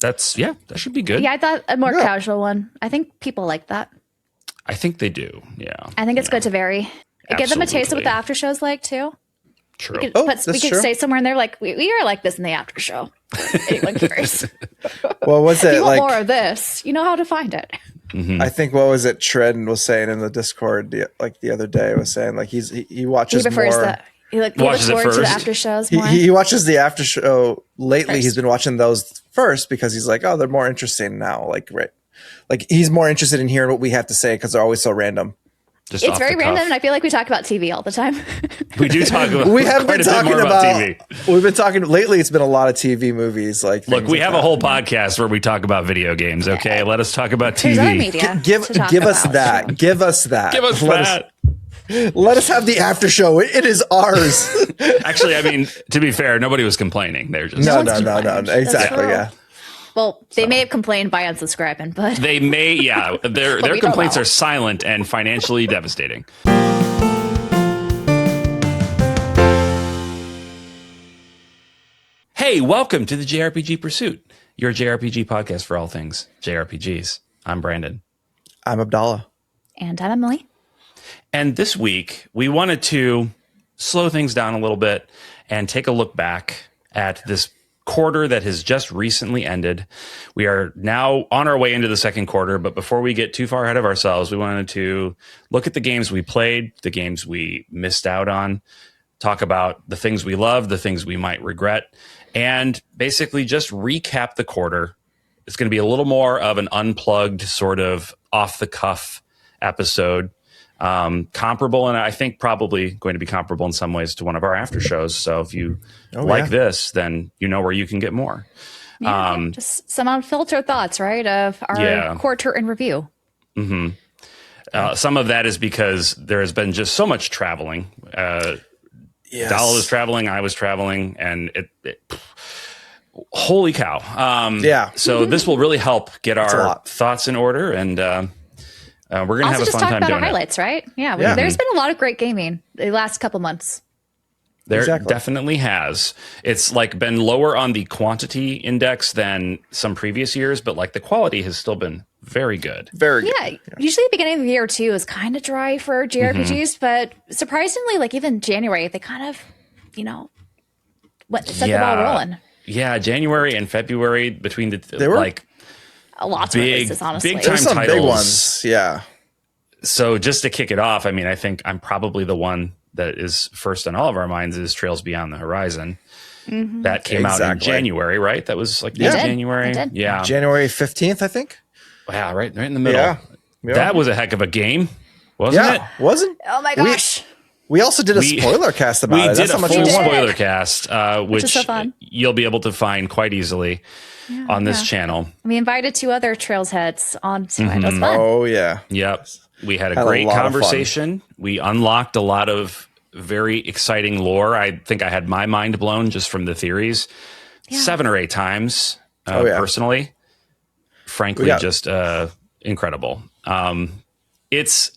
that should be good. Yeah, I thought a more casual one. I think people like that. I think they do. Yeah. I think it's good to vary. Give them a taste of what Absolutely. the after show's like too. True. We that's could true. stay somewhere in there like we are like this in the after show. Anyone cares? What was If it you want like? more of this, you know how to find it. I think what was it? Trend was saying in the Discord the other day was saying like he watches He prefers more. he looks Watches it forward to the first. after shows more. He watches the after show lately. First. He's been watching those first because he's like, oh, they're more interesting now. Like he's more interested in hearing what we have to say because they're always so random. Just It's off very the cuff. random, and I feel like we talk about TV all the time. We do talk about. We have quite been a bit talking more about TV. We've been talking lately. It's been a lot of TV movies. Like Look, things we like have that. a whole podcast where we talk about video games. Okay, let us talk about There's other TV. media. Give to talk us about. that. Give us that. Give us Let that. Let us have the after show. It is ours. Actually, I mean, to be fair, nobody was complaining. They're just no. one's complaining. That's Exactly. true. Yeah. Well, they may have complained by unsubscribing, but They may, yeah. Their we don't complaints know. are silent and financially devastating. Hey, welcome to the JRPG Pursuit, your JRPG podcast for all things JRPGs. I'm Branden. I'm Abdallah. and I'm Emily. And this week, we wanted to slow things down a little bit and take a look back at this quarter that has just recently ended. We are now on our way into the second quarter, but before we get too far ahead of ourselves, we wanted to look at the games we played, the games we missed out on, talk about the things we love, the things we might regret, and basically just recap the quarter. It's going to be a little more of an unplugged, sort of off-the-cuff episode. Comparable, and I think probably going to be comparable in some ways to one of our after shows. So if you like this, then you know where you can get more. Yeah, just some unfiltered thoughts, right, of our quarter in review. Some of that is because there has been just so much traveling. Dal was traveling, I was traveling, and holy cow. So this will really help get our thoughts in order, and we're going to have a fun time doing it. Also just talk about our highlights, right? Yeah, there's been a lot of great gaming the last couple months. There definitely has. It's like been lower on the quantity index than some previous years, but like the quality has still been very good. Very good. Yeah, usually the beginning of the year too is kind of dry for JRPGs, but surprisingly, like even January, they kind of, set the ball rolling. Yeah, January and February between They were like lots of releases, honestly. big time Some titles. big ones. Yeah. So just to kick it off, I mean, I think I'm probably the one that is first on all of our minds is Trails Beyond the Horizon. That came out in January, right? That was like January. Yeah. January 15th, I think. Wow, right in the middle. Yeah. That was a heck of a game, wasn't it? Wasn't? Oh my gosh. We also did a spoiler cast about it. We did a full spoiler cast, which is so fun. You'll be able to find quite easily on this channel. We invited 2 other Trails heads on tonight. It was fun. Oh, yeah. Yep. We had a great conversation. We unlocked a lot of very exciting lore. I think I had my mind blown just from the theories 7 or 8 times, personally. Frankly, just incredible. It's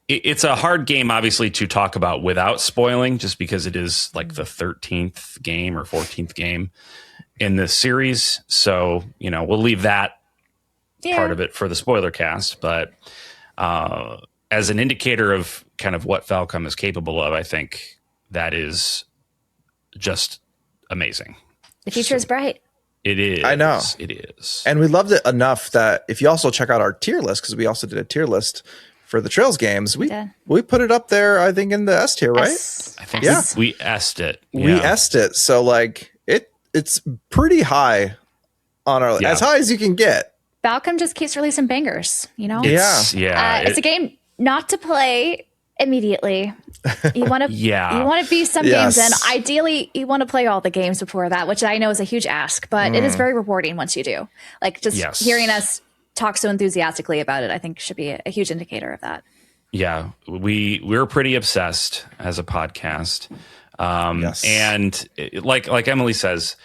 a hard game, obviously, to talk about without spoiling, just because it is like the 13th game or 14th game in this series. So, we'll leave that part of it for the spoiler cast. But as an indicator of kind of what Falcom is capable of, I think that is just amazing. The future is bright. It is. I know. It is. And we loved it enough that if you also check out our tier list, because we also did a tier list for the Trails games, we put it up there, I think, in the S tier, right? I think we S'd it. Yeah. We S'd it. So like it's pretty high on our as high as you can get. Falcom just keeps releasing bangers, It's a game not to play immediately. You want to you want to be some games in. Ideally, you want to play all the games before that, which I know is a huge ask, but it is very rewarding once you do. Like just hearing us talk so enthusiastically about it, I think should be a huge indicator of that. Yeah, we're pretty obsessed as a podcast. And like Emily says,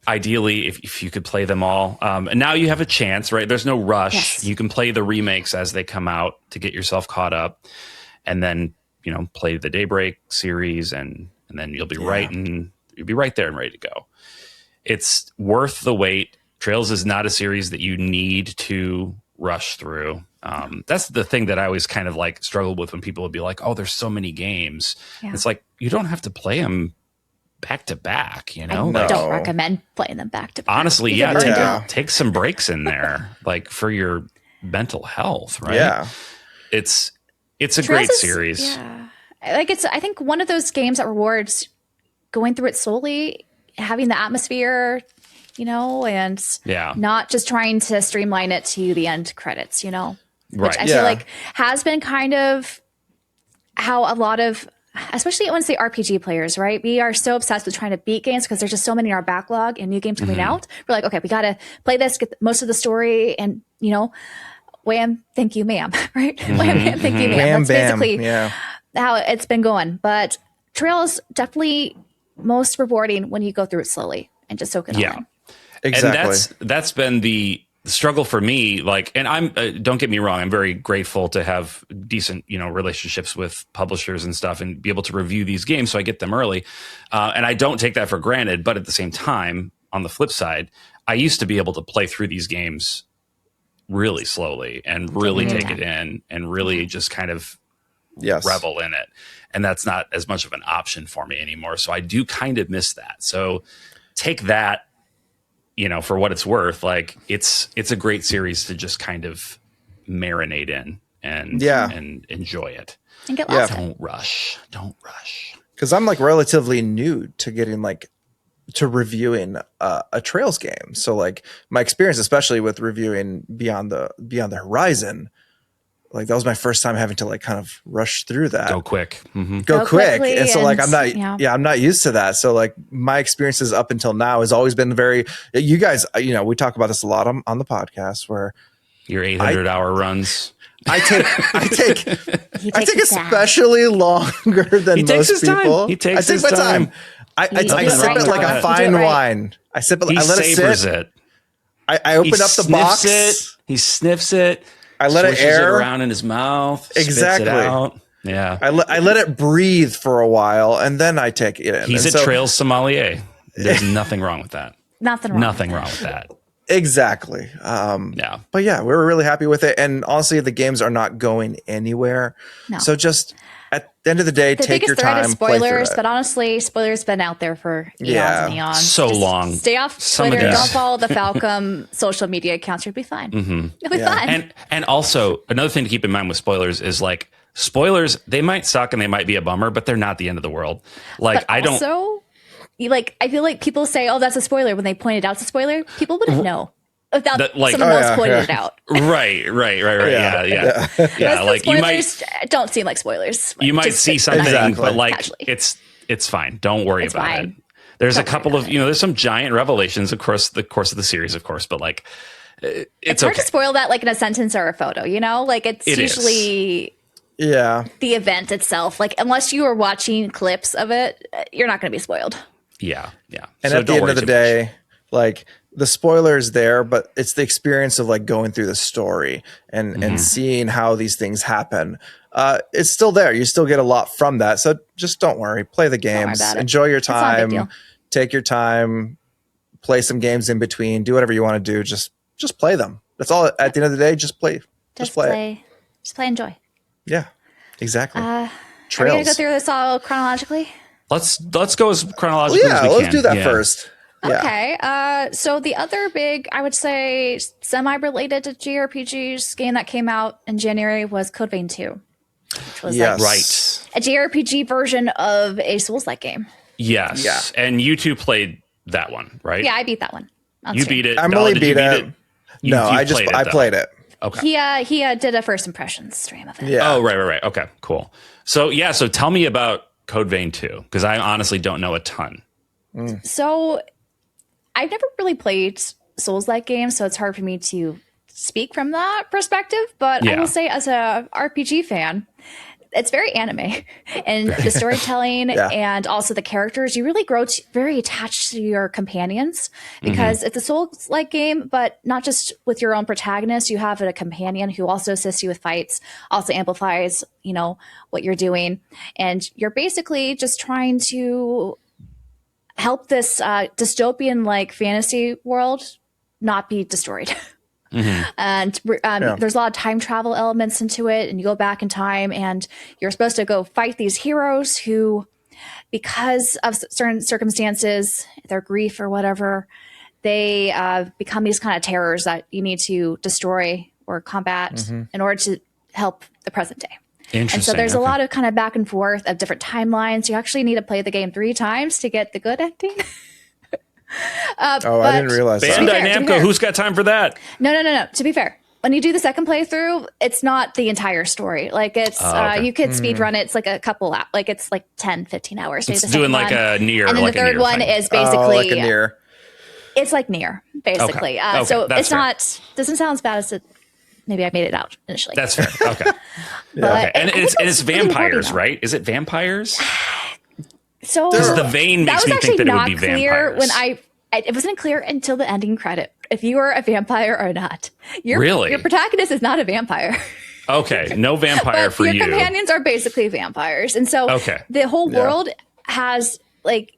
ideally, if you could play them all, and now you have a chance, right? There's no rush. Yes. You can play the remakes as they come out to get yourself caught up, and then play the Daybreak series, and then you'll be right there and ready to go. It's worth the wait. Trails is not a series that you need to rush through. That's the thing that I always kind of like struggled with when people would be like, oh, there's so many games. Yeah. It's like, you don't have to play them back to back, you know? I don't recommend playing them back to back. Honestly, take some breaks in there, like for your mental health, right? Yeah. It's a great series. Yeah. Like I think one of those games that rewards going through it slowly, having the atmosphere, you know, and not just trying to streamline it to the end credits, you know, which I feel like has been kind of how a lot of, especially when say RPG players, right? We are so obsessed with trying to beat games because there's just so many in our backlog and new games coming out. We're like, okay, we got to play this, get most of the story, and, you know, wham, thank you, ma'am, right? Wham, thank you, ma'am. That's basically how it's been going. But Trails definitely most rewarding when you go through it slowly and just soak it all in. Exactly. And that's been the struggle for me. Like, and I'm don't get me wrong, I'm very grateful to have decent, you know, relationships with publishers and stuff, and be able to review these games so I get them early. And I don't take that for granted. But at the same time, on the flip side, I used to be able to play through these games really slowly and really take it in and really just kind of revel in it. And that's not as much of an option for me anymore. So I do kind of miss that. So take that, you know, for what it's worth. Like it's a great series to just kind of marinate in and enjoy it. And get lost. Don't rush. Because I'm like relatively new to getting like to reviewing a Trails game. So like my experience, especially with reviewing Beyond the Horizon, like that was my first time having to like kind of rush through that. Go quick. Go quick. And so like I'm not used to that. So like my experiences up until now has always been very, you guys, you know, we talk about this a lot on the podcast where your 800-hour runs. I take especially longer than most people. He takes my time. I sip it like a fine wine. I sip it. I let it sit. I open up the box. He sniffs it. I let it air around in his mouth. Exactly. Spits it out. Yeah. I let it breathe for a while, and then I take it in. He's a Trails sommelier. There's nothing wrong with that. Nothing wrong with that. Exactly. But yeah, we were really happy with it, and honestly, the games are not going anywhere. No. So just at the end of the day, take your time. Is spoilers, but honestly, spoilers been out there for eons and eons. So just long. Stay off Twitter. Don't follow the Falcom social media accounts. You'll be fine. You'll be fine. And also another thing to keep in mind with spoilers is like spoilers. They might suck and they might be a bummer, but they're not the end of the world. Like I feel like people say, "Oh, that's a spoiler" when they point it out as a spoiler. People wouldn't know. Without someone else pointing it out. Right. Yeah. Like you might don't seem like spoilers. You might see something, but like it's fine. Don't worry about it. There's a couple of there's some giant revelations, of course, the course of the series, of course, but like it's hard to spoil that like in a sentence or a photo. You know, like it's usually the event itself. Like unless you are watching clips of it, you're not going to be spoiled. Yeah. And at the end of the day, like. The spoiler is there, but it's the experience of like going through the story and seeing how these things happen. It's still there. You still get a lot from that. So just don't worry. Play the games. Enjoy your time. Take your time. Play some games in between. Do whatever you want to do. Just play them. That's all. At the end of the day, just play. Just play. Just play. Enjoy. Yeah, exactly. Are we gonna go through this all chronologically? Let's go as chronologically as we can. Let's do that first. Okay. So the other big, I would say, semi-related to JRPGs game that came out in January was Code Vein 2, which was like a JRPG version of a Souls-like game. Yes. Yeah. And you two played that one, right? Yeah, I beat that one. You beat it. Emily beat it. No, I played it. Okay. He did a first impressions stream of it. Yeah. Oh, right. Okay, cool. So tell me about Code Vein 2, because I honestly don't know a ton. So I've never really played Souls-like games, so it's hard for me to speak from that perspective. But I will say, as a RPG fan, it's very anime, and the storytelling and also the characters. You really grow very attached to your companions because it's a Souls-like game, but not just with your own protagonist. You have a companion who also assists you with fights, also amplifies, what you're doing, and you're basically just trying to help this dystopian like fantasy world not be destroyed. And there's a lot of time travel elements into it, and you go back in time and you're supposed to go fight these heroes who, because of certain circumstances, their grief or whatever, they become these kind of terrors that you need to destroy or combat in order to help the present day. And so there's a lot of kind of back and forth of different timelines. You actually need to play the game 3 times to get the good ending. I didn't realize that. Bandai Namco, who's got time for that? No. To be fair, when you do the second playthrough, it's not the entire story. Like it's, you could speed run it. It's like a couple, like it's like 10, 15 hours. It's doing like a Nier. And then like the third one is basically like a Nier. It's like Nier, basically. Okay. So it's fair. doesn't sound as bad as it. Maybe I made it out initially. That's fair. Okay. But and it's vampires, right? Is it vampires? So the vein makes me think that it would be vampires. When it wasn't clear until the ending credit if you were a vampire or not. Your protagonist is not a vampire. Okay, no vampire for you. Your companions are basically vampires, and so the whole world has like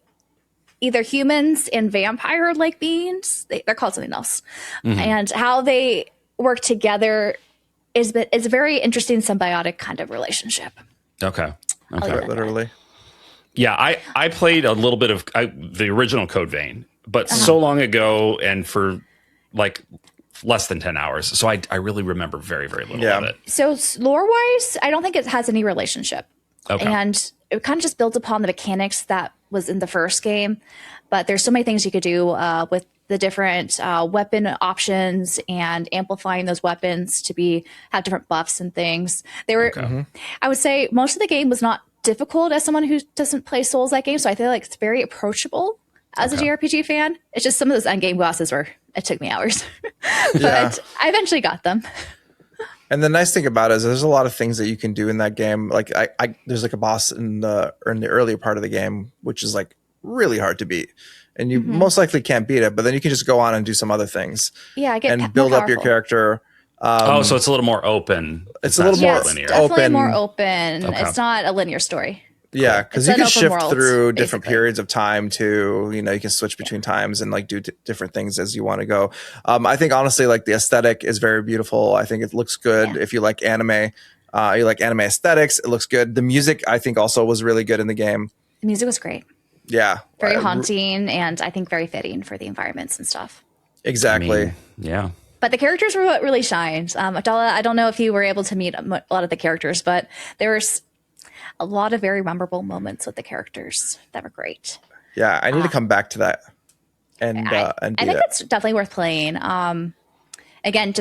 either humans and vampire-like beings. They're called something else, and how they work together is a very interesting symbiotic kind of relationship. Okay. Literally. Yeah, I played a little bit of the original Code Vein, but so long ago and for like less than 10 hours. So I really remember very, very little of it. So lore-wise, I don't think it has any relationship. Okay. And it kind of just builds upon the mechanics that was in the first game. But there's so many things you could do with the different weapon options and amplifying those weapons to have different buffs and things. They were, I would say most of the game was not difficult as someone who doesn't play Souls-like games. So I feel like it's very approachable as a JRPG fan. It's just some of those endgame bosses it took me hours, but I eventually got them. And the nice thing about it is there's a lot of things that you can do in that game. Like there's like a boss in the earlier part of the game, which is like really hard to beat. And you most likely can't beat it, but then you can just go on and do some other things. Yeah, and build up your character. So it's a little more open. It's a little more linear. Definitely more open. Okay. It's not a linear story. Yeah, because you can shift through different periods of time too. You can switch between times and like do different things as you want to go. I think honestly, like the aesthetic is very beautiful. I think it looks good. If you like anime, you like anime aesthetics, it looks good. The music I think also was really good in the game. The music was great. Yeah. Very haunting and I think very fitting for the environments and stuff. Exactly. Yeah. But the characters were what really shined. Abdallah, I don't know if you were able to meet a lot of the characters, but there was a lot of very memorable moments with the characters that were great. Yeah, I need to come back to that. And I think it's definitely worth playing. Again,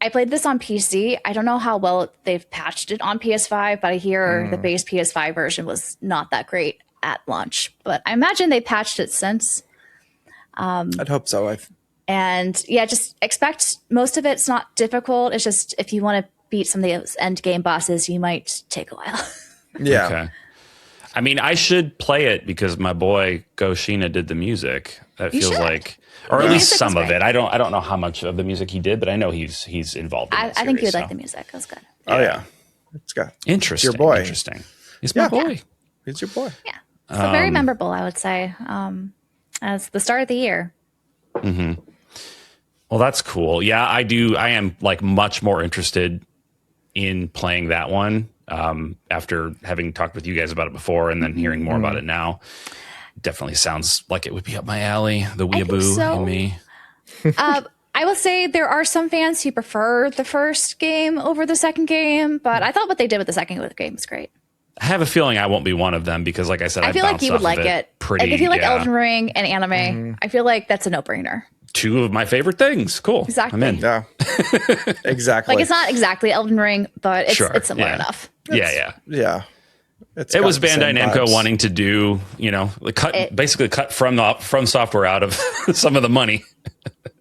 I played this on PC. I don't know how well they've patched it on PS5, but I hear the base PS5 version was not that great at launch. But I imagine they patched it since. I'd hope so. And yeah, just expect most of it's not difficult. It's just if you want to beat some of those end game bosses, you might take a while. Yeah. Okay. I mean, I should play it because my boy Goshina did the music. That feels like, or at least some of it. I don't know how much of the music he did, but I know he's involved. I think you would like the music. It was good. Oh yeah, it's good. Interesting. It's your boy. Interesting. He's my boy. Yeah. He's your boy. Yeah. So very memorable, I would say, as the start of the year. Mm-hmm. Well, that's cool. Yeah, I do. I am like much more interested in playing that one after having talked with you guys about it before and then hearing more about it now. Definitely sounds like it would be up my alley. The weeaboo in me. I will say there are some fans who prefer the first game over the second game, but I thought what they did with the second game was great. I have a feeling I won't be one of them because, like I said, I feel like you would like it. Pretty, if you like Elden Ring and anime, I feel like that's a no-brainer. Two of my favorite things. Cool. Exactly. I'm in. Yeah. Exactly. Like it's not exactly Elden Ring, but it's similar enough. Yeah. It was Bandai Namco wanting to do, basically cut from software out of some of the money.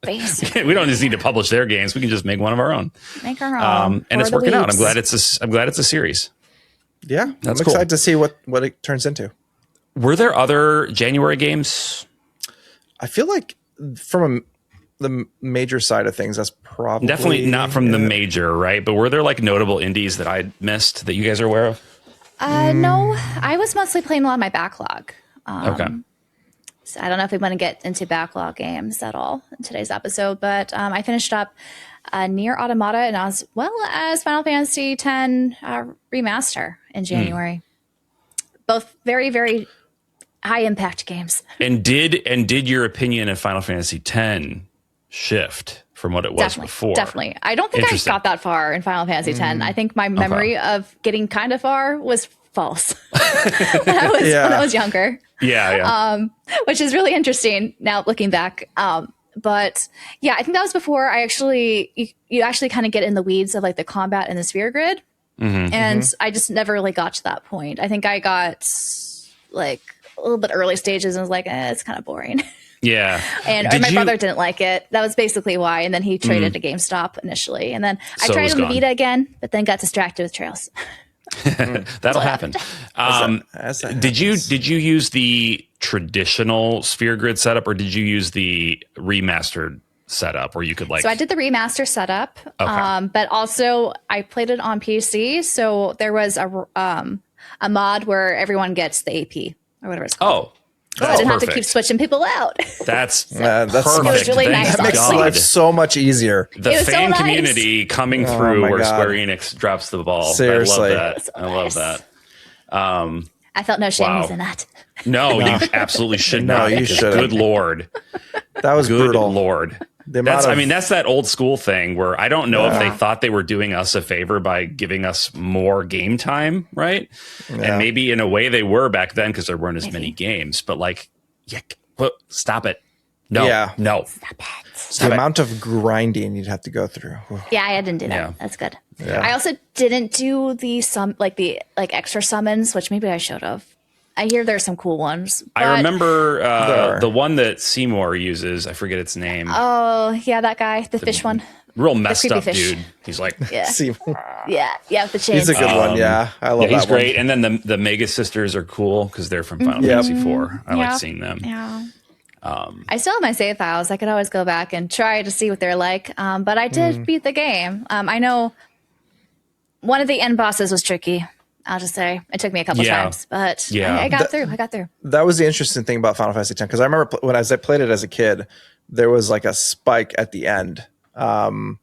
Basically. We don't just need to publish their games. We can just make one of our own. Make our own. And it's working out. I'm glad it's a series. Yeah. That's I'm excited to see what it turns into. Were there other January games? I feel like from the major side of things, that's probably definitely not from the major, right? But were there like notable indies that I missed that you guys are aware of? No, I was mostly playing a lot of my backlog. Okay. So I don't know if we want to get into backlog games at all in today's episode, but I finished up Nier Automata and as well as Final Fantasy X Remaster in January. Both very, very high impact games. And did your opinion of Final Fantasy X shift from what it was before? Definitely. I don't think I got that far in Final Fantasy X. I think my memory of getting kind of far was false when I was younger. Yeah. Which is really interesting now looking back. But yeah, I think that was before you actually kind of get in the weeds of like the combat and the sphere grid. And I just never really got to that point. I think I got like a little bit early stages and was like, it's kind of boring. Yeah. and my brother didn't like it. That was basically why. And then he traded to GameStop initially. And then I tried on the Vita again, but then got distracted with Trails. That'll happen. Did you use the traditional sphere grid setup or did you use the remastered setup where you could like? So I did the remaster setup, but also I played it on PC. So there was a mod where everyone gets the AP or whatever it's called. So I didn't have to keep switching people out. That's perfect. It was really nice. That makes life so much easier. The fan community coming through where Square Enix drops the ball. Seriously. I love that. I felt no shame in that. No, you absolutely should not. You should. Good Lord. That was brutal. Good Lord. That's that old school thing where I don't know if they thought they were doing us a favor by giving us more game time, right? Yeah. And maybe in a way they were back then because there weren't as many games. But like, stop it. No. Stop it. The amount of grinding you'd have to go through. Yeah, I didn't do that. Yeah. That's good. Yeah. I also didn't do the extra summons, which maybe I should have. I hear there's some cool ones. I remember the one that Seymour uses. I forget its name. Oh, yeah, that guy, the fish one. Real messed up dude. He's like, Seymour. Yeah, the chains. He's a good one. Yeah, I love that. He's great. And then the Mega Sisters are cool because they're from Final Fantasy IV. I like seeing them. Yeah. I still have my save files. I could always go back and try to see what they're like. But I did beat the game. I know one of the end bosses was tricky. I'll just say it took me a couple times, but I got through. That was the interesting thing about Final Fantasy X because I remember when I played it as a kid, there was like a spike at the end in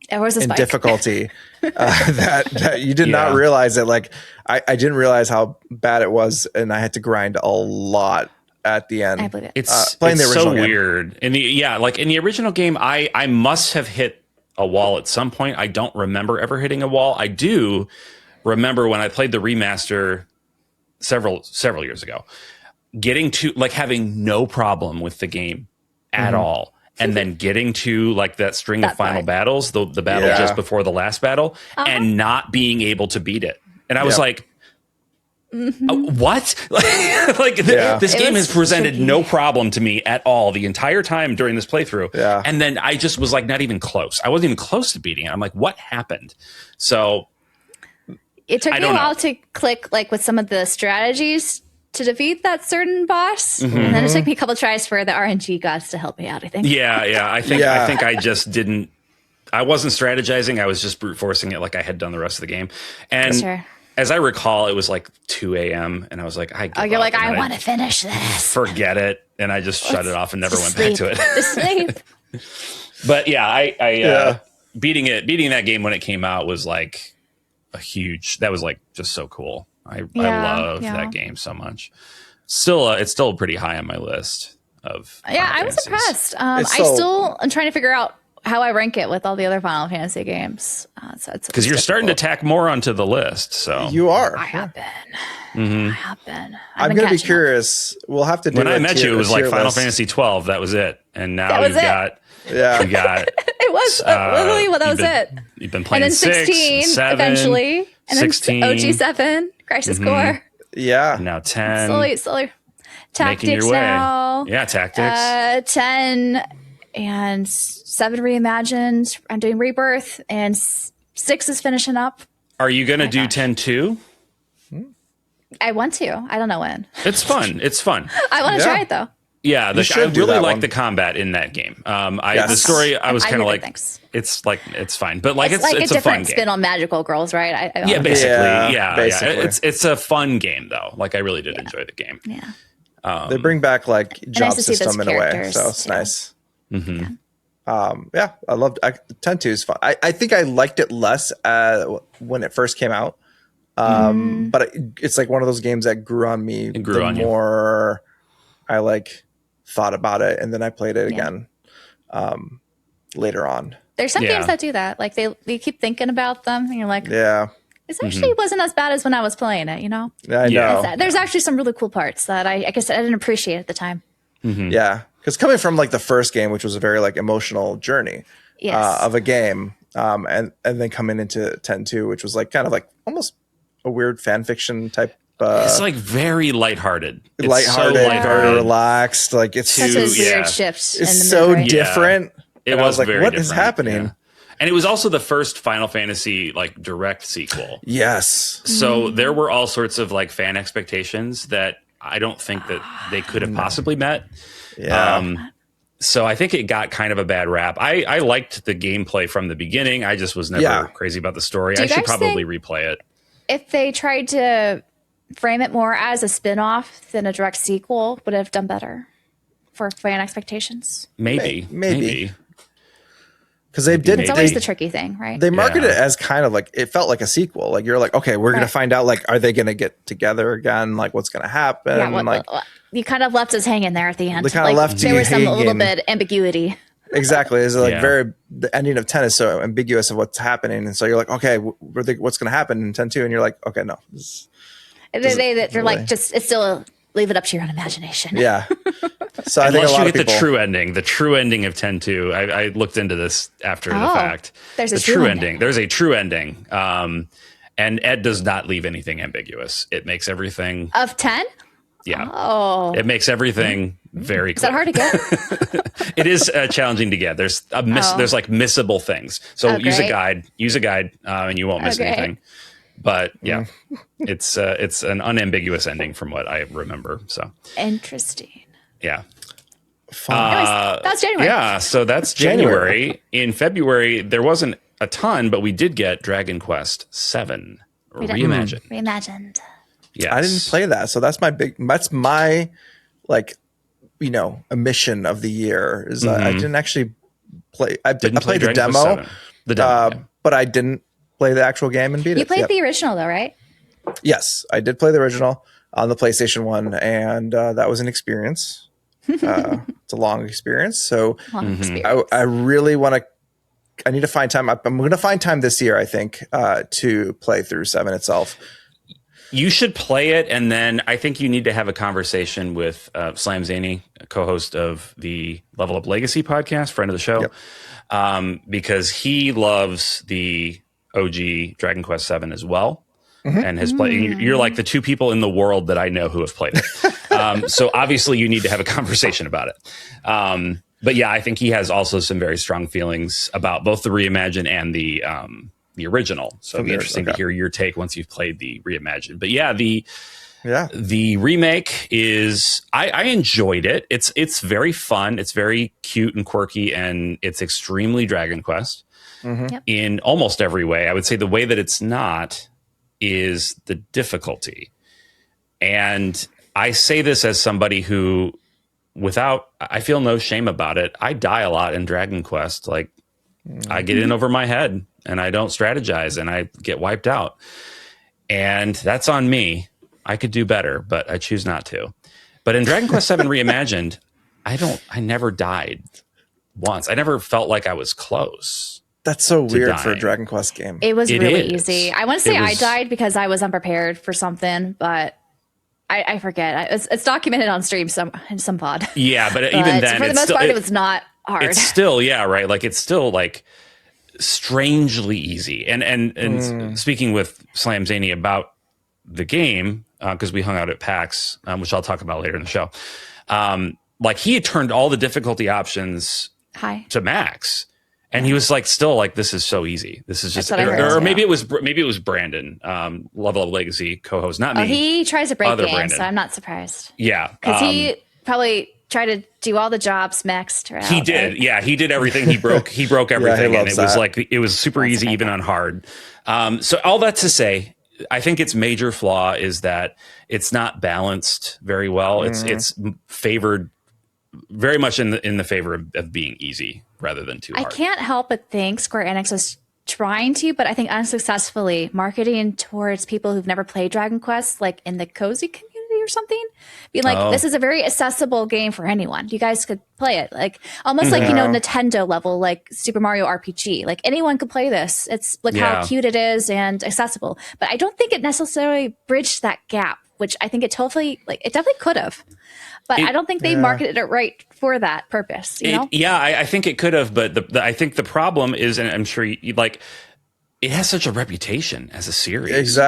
difficulty that you did not realize it. Like I didn't realize how bad it was, and I had to grind a lot at the end. I believe it. It's playing the original game. Weird. In the original game, I must have hit a wall at some point. I don't remember ever hitting a wall. I do remember when I played the remaster several years ago, getting to like having no problem with the game at all. And then getting to like that string of final battles, the battle just before the last battle, and not being able to beat it. And I was like, what? This game has presented no problem to me at all the entire time during this playthrough. Yeah. And then I just was like, not even close. I wasn't even close to beating it. I'm like, what happened? So it took me a while to click like with some of the strategies to defeat that certain boss. And then it took me a couple tries for the RNG gods to help me out, I think. I think I just didn't. I wasn't strategizing. I was just brute forcing it like I had done the rest of the game. And as I recall, it was like 2 a.m. and I was like, I want to finish this. Forget it. And I just shut it off and never went back to it. Sleep. But I beating that game when it came out was like that was like just so cool. I love that game so much. Still, it's still pretty high on my list of. Yeah, I was impressed. I'm trying to figure out how I rank it with all the other Final Fantasy games. Because you're starting to tack more onto the list. So you are. I have been. I'm going to be curious. We'll have to do. When I met you, it was like Final Fantasy 12. That was it. And now you've got. Yeah, you got. It was literally that was it. You've been playing and then 16, 7, eventually, and 16, then OG7, Crisis Core. Yeah, and now 10. Slowly. Tactics now. Yeah, Tactics. 10 and 7 reimagined. I'm doing Rebirth, and 6 is finishing up. Are you going to do 10 too? I want to. I don't know when. It's fun. I want to try it though. Yeah, I really like the combat in that game. The story, I was kind of like, it's fine, but like it's like a different fun spin game on magical girls, right? Basically. It's a fun game though. Like I really did enjoy the game. Yeah. They bring back like job nice to see those system in a way, characters, so it's too. nice. Mm-hmm. Yeah, I loved 10-2 is fun. I think I liked it less when it first came out. But it's like one of those games that grew on me the more I like thought about it, and then I played it again later on. There's some games that do that. Like they keep thinking about them, and you're like, yeah, this actually wasn't as bad as when I was playing it, you know? I know. There's actually some really cool parts that I guess I didn't appreciate at the time. Mm-hmm. Yeah, because coming from like the first game, which was a very like emotional journey of a game, and then coming into 10-2, which was like kind of like almost a weird fan fiction type. It's like very lighthearted. It's lighthearted, so lighthearted, very relaxed. Like it's such a weird shift. It's so different. It was like, very what different. Is happening? Yeah. And it was also the first Final Fantasy like direct sequel. Yes. So there were all sorts of like fan expectations that I don't think that they could have possibly met. Yeah. So I think it got kind of a bad rap. I liked the gameplay from the beginning. I just was never crazy about the story. I should probably replay it. If they tried to frame it more as a spin-off than a direct sequel, would it have done better for fan expectations? Maybe. Because they did. It's always the tricky thing, right? They marketed it as kind of like, it felt like a sequel. Like you're like, okay, we're going to find out, like, are they going to get together again? Like what's going to happen? Yeah, you kind of left us hanging there at the end. They kind of left there was a little bit ambiguity. Exactly. It's like the ending of 10 is so ambiguous of what's happening. And so you're like, okay, what's going to happen in 10-2? And you're like, okay, no. They're like, it's still leave it up to your own imagination. Yeah. So I think unless a lot you of get people, the true ending of 10-2. I looked into this after the fact. There's a true ending. There's a true ending. And Ed does not leave anything ambiguous. It makes everything of 10. Yeah. Oh, it makes everything very clear. Is that hard to get? It is challenging to get. There's there's like missable things. So use a guide, and you won't miss anything. But yeah, it's an unambiguous ending from what I remember. So interesting. Yeah. Anyways, that's January. Yeah, so that's January. In February, there wasn't a ton, but we did get Dragon Quest VII Reimagined. Reimagined. Yes. I didn't play that, so that's my like, a mission of the year is I didn't actually play. I played the demo, but I didn't play the actual game and beat it. You played the original though, right? Yes, I did play the original on the PlayStation 1, and that was an experience. It's a long experience, so I really want to. I need to find time. I'm going to find time this year, I think, to play through 7 itself. You should play it, and then I think you need to have a conversation with Slam Zaney, co-host of the Level Up Legacy podcast, friend of the show, because he loves the OG Dragon Quest VII as well, and has played. You're like the two people in the world that I know who have played it. So obviously, you need to have a conversation about it. But yeah, I think he has also some very strong feelings about both the Reimagined and the original. So it'll be interesting to hear your take once you've played the Reimagined. But yeah, the remake is I enjoyed it. It's very fun. It's very cute and quirky, and it's extremely Dragon Quest in almost every way. I would say the way that it's not is the difficulty. And I say this as somebody who, I feel no shame about it. I die a lot in Dragon Quest. Like I get in over my head and I don't strategize and I get wiped out. And that's on me. I could do better, but I choose not to. But in Dragon Quest VII Reimagined, I never died once. I never felt like I was close. That's so weird for a Dragon Quest game. It was really easy. I want to say I died because I was unprepared for something, but I forget. It's documented on stream in some pod. Yeah, but even then, for the most part, it was not hard. It's still, right? Like it's still like strangely easy. And speaking with Slam Zaney about the game, because we hung out at PAX, which I'll talk about later in the show. Like he had turned all the difficulty options to max. And he was like, still like, this is so easy. This is just, or maybe it was Branden, Level Up Legacy co-host, not me. He tries to break games, so I'm not surprised. Yeah, because he probably tried to do all the jobs maxed. He did, right? Yeah, he did everything. He broke everything, and it was like it was super easy even on hard. So all that to say, I think its major flaw is that it's not balanced very well. It's favored very much in the favor of being easy rather than too hard. I can't help but think Square Enix is trying to, but I think unsuccessfully, marketing towards people who've never played Dragon Quest, like in the cozy community or something, being like, this is a very accessible game for anyone. You guys could play it, like almost like, Nintendo level, like Super Mario RPG. Like anyone could play this. It's like how cute it is and accessible. But I don't think it necessarily bridged that gap, which I think it definitely could have. But I don't think they marketed it right for that purpose. You know? I think it could have, but I think the problem is, and I'm sure it has such a reputation as a series,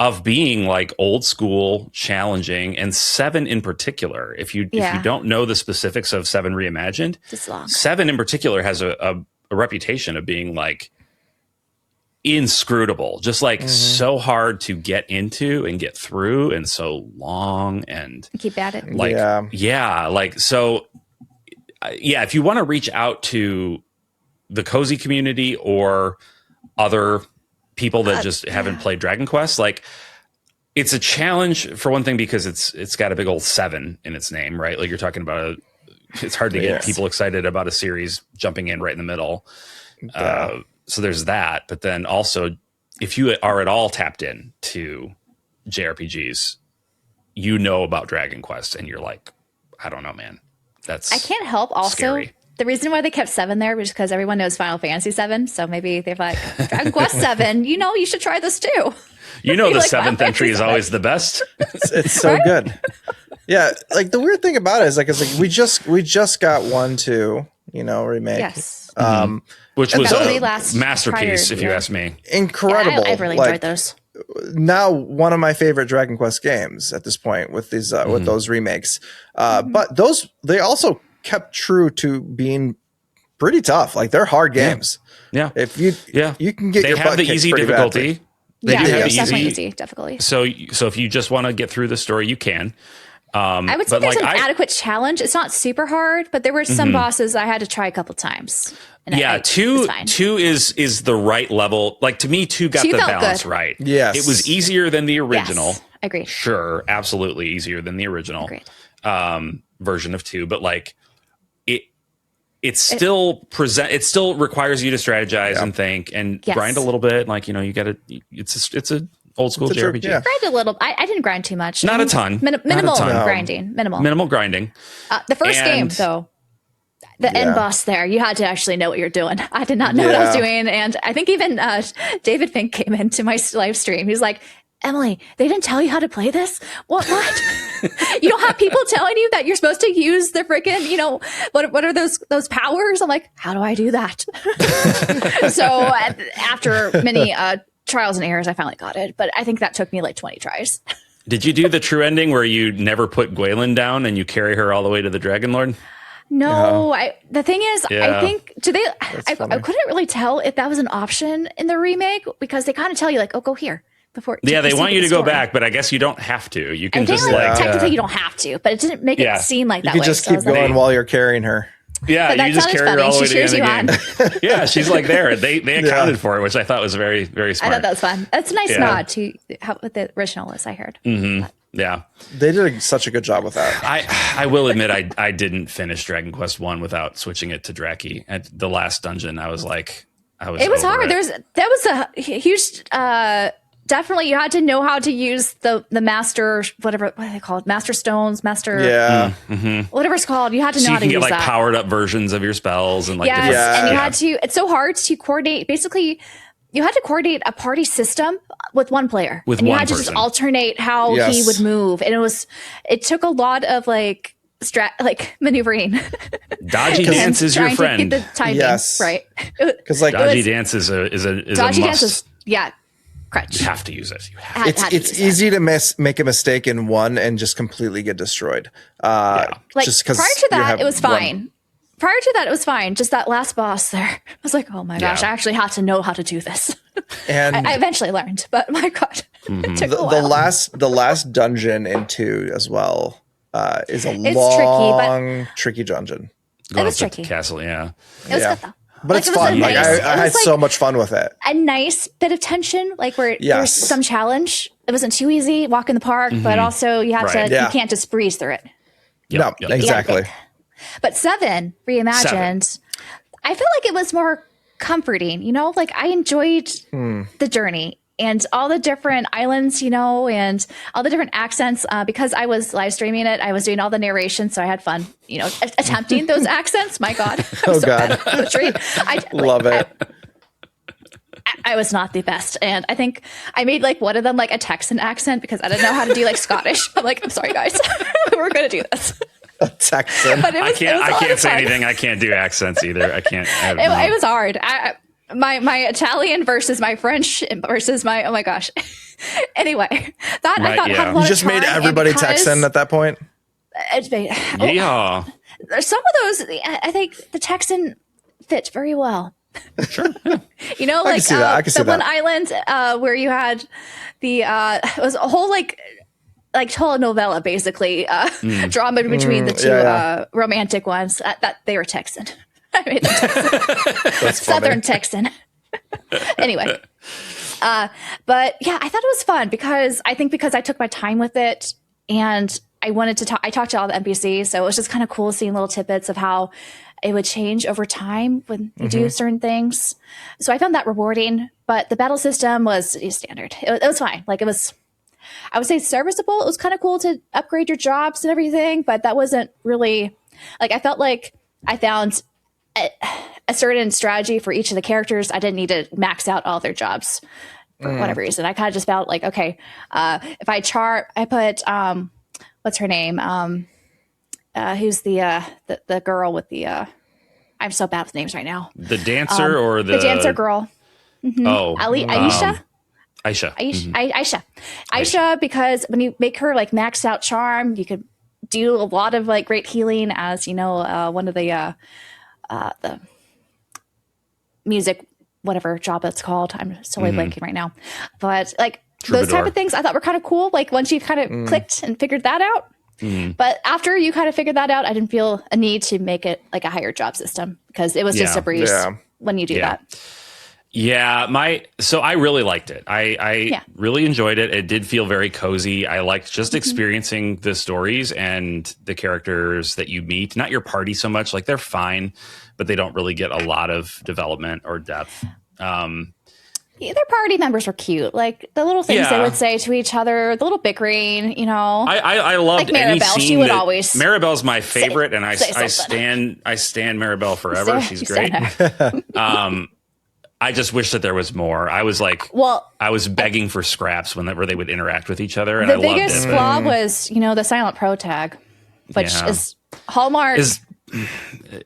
of being like old school, challenging, and 7 in particular. If you don't know the specifics of 7 Reimagined, 7 in particular has a reputation of being like inscrutable, just like so hard to get into and get through, and so long and keep at it. If you want to reach out to the cozy community or other people that just haven't played Dragon Quest, like it's a challenge for one thing because it's got a big old 7 in its name, right? Like you're talking about it's hard to get people excited about a series jumping in right in the middle. So there's that, but then also if you are at all tapped in to JRPGs, you know about Dragon Quest and you're like, I don't know, man. I can't help also scary. The reason why they kept 7 there was because everyone knows Final Fantasy 7. So maybe they're like, Dragon Quest 7, you should try this too. The like 7th entry is always the best. It's so good. Yeah. Like the weird thing about it is like, we just got 1, 2, remake. Yes. Which was a masterpiece, if you ask me. Incredible. I've really enjoyed those. Now one of my favorite Dragon Quest games at this point with these with those remakes. But they also kept true to being pretty tough. Like they're hard games. Yeah. If you can get your butt kicked easy pretty difficulty. Badly. They do have definitely easy difficulty. So if you just want to get through the story, you can. I would say there's an adequate challenge. It's not super hard, but there were some bosses I had to try a couple times. And two is the right level. Like to me, 2 got the balance right. Yes, it was easier than the original. Yes, agreed. Sure, absolutely easier than the original version of 2. But like it still requires you to strategize and think and grind a little bit. Like you got to. It's a old school JRPG. Grind a little. I didn't grind too much. Not a ton. Minimal grinding. Minimal grinding. The first game, though, the end boss there, you had to actually know what you're doing. I did not know what I was doing. And I think even David Fink came into my live stream. He's like, Emily, they didn't tell you how to play this? What? You don't have people telling you that you're supposed to use the freaking, what are those powers? I'm like, how do I do that? So after many trials and errors, I finally got it. But I think that took me like 20 tries. Did you do the true ending where you never put Gwaelin down and you carry her all the way to the Dragon Lord? No, the thing is, I think I couldn't really tell if that was an option in the remake because they kind of tell you like, oh, go here. Before they want you to go back, but I guess you don't have to. You can just technically you don't have to, but it didn't make it seem like that. You can just keep going while you're carrying her. Yeah, you just carry her all the way to the end of the game. Yeah, she's like there. They accounted for it, which I thought was very, very smart. I thought that was fun. That's a nice nod to what the original was, I heard. Yeah. They did such a good job with that. I will admit I didn't finish Dragon Quest 1 without switching it to Draki. At the last dungeon, I was like, it was hard. That was a huge definitely, you had to know how to use the master, what are they called? Master stones, whatever it's called. You had to know how to use that. You can get like powered up versions of your spells and like and you had to. It's so hard to coordinate. Basically, you had to coordinate a party system with one player, and you had to just alternate how he would move, and it took a lot of like maneuvering. Dodgy dance is your friend. To get the timing right, because like dodgy dance is a dodgy must. Dance is crutch. You have to use it. It's easy to make a mistake in one and just completely get destroyed. Just because prior to that, it was fine. Prior to that, it was fine. Just that last boss there, I was like, oh my gosh, I actually have to know how to do this. And I eventually learned, but my God, it took a while. The last dungeon in 2 as well is a long, tricky dungeon. It was tricky. Castle, It was good though. But it's fun. Like I had so much fun with it. A nice bit of tension, like where there's some challenge. It wasn't too easy, walk in the park, but also you have to, you can't just breeze through it. Yep. Exactly. But 7 reimagined, I feel like it was more comforting, you know, like I enjoyed the journey and all the different islands, you know, and all the different accents. Because I was live streaming it, I was doing all the narration, so I had fun, you know, attempting those accents. My God. God. I love it. I was not the best. And I think I made like one of them like a Texan accent because I didn't know how to do like Scottish. I'm like, I'm sorry, guys. We're going to do this. A Texan. I can't say anything. I can't do accents either. I can't. It was hard. My Italian versus my French versus my, oh my gosh. Anyway, that I thought had a lot you just of made everybody Texan at that point. Yeah. Some of those, I think the Texan fit very well. Sure. You know, like the one island where you had the it was a whole like telenovela basically drama between the two romantic ones that they were Texan. I made them Texan. Southern Texan. Anyway, but yeah, I thought it was fun because I took my time with it and I wanted to talk. I talked to all the NPCs, so it was just kind of cool seeing little tidbits of how it would change over time when you do certain things. So I found that rewarding, but the battle system was standard. It was fine. Like it was, I would say serviceable. It was kind of cool to upgrade your jobs and everything, but that wasn't really like, I felt like I found a certain strategy for each of the characters. I didn't need to max out all their jobs for whatever reason. I kind of just felt like, okay, if I put, what's her name? Who's the girl with the I'm so bad with names right now. The dancer or the dancer girl. Mm-hmm. Oh, Aisha. Aisha. Aisha, because when you make her like max out charm, you could do a lot of like great healing as, you know, one of the music, whatever job it's called. I'm totally blanking right now. But like those type of things I thought were kind of cool. Like once you've kind of clicked and figured that out. But after you kind of figured that out, I didn't feel a need to make it like a higher job system because it was just a breeze when you do that. Yeah, so I really liked it. I really enjoyed it. It did feel very cozy. I liked just experiencing the stories and the characters that you meet. Not your party so much. Like they're fine, but they don't really get a lot of development or depth. Their party members were cute. Like the little things they would say to each other, the little bickering, you know. I loved like any Maribel. scene. She would always Maribel's my favorite, and I stand Maribel forever. She's great. I just wish that there was more. I was like, I was begging for scraps whenever they would interact with each other, and I loved it. The biggest flaw was, you know, the silent pro tag, which is Hallmark.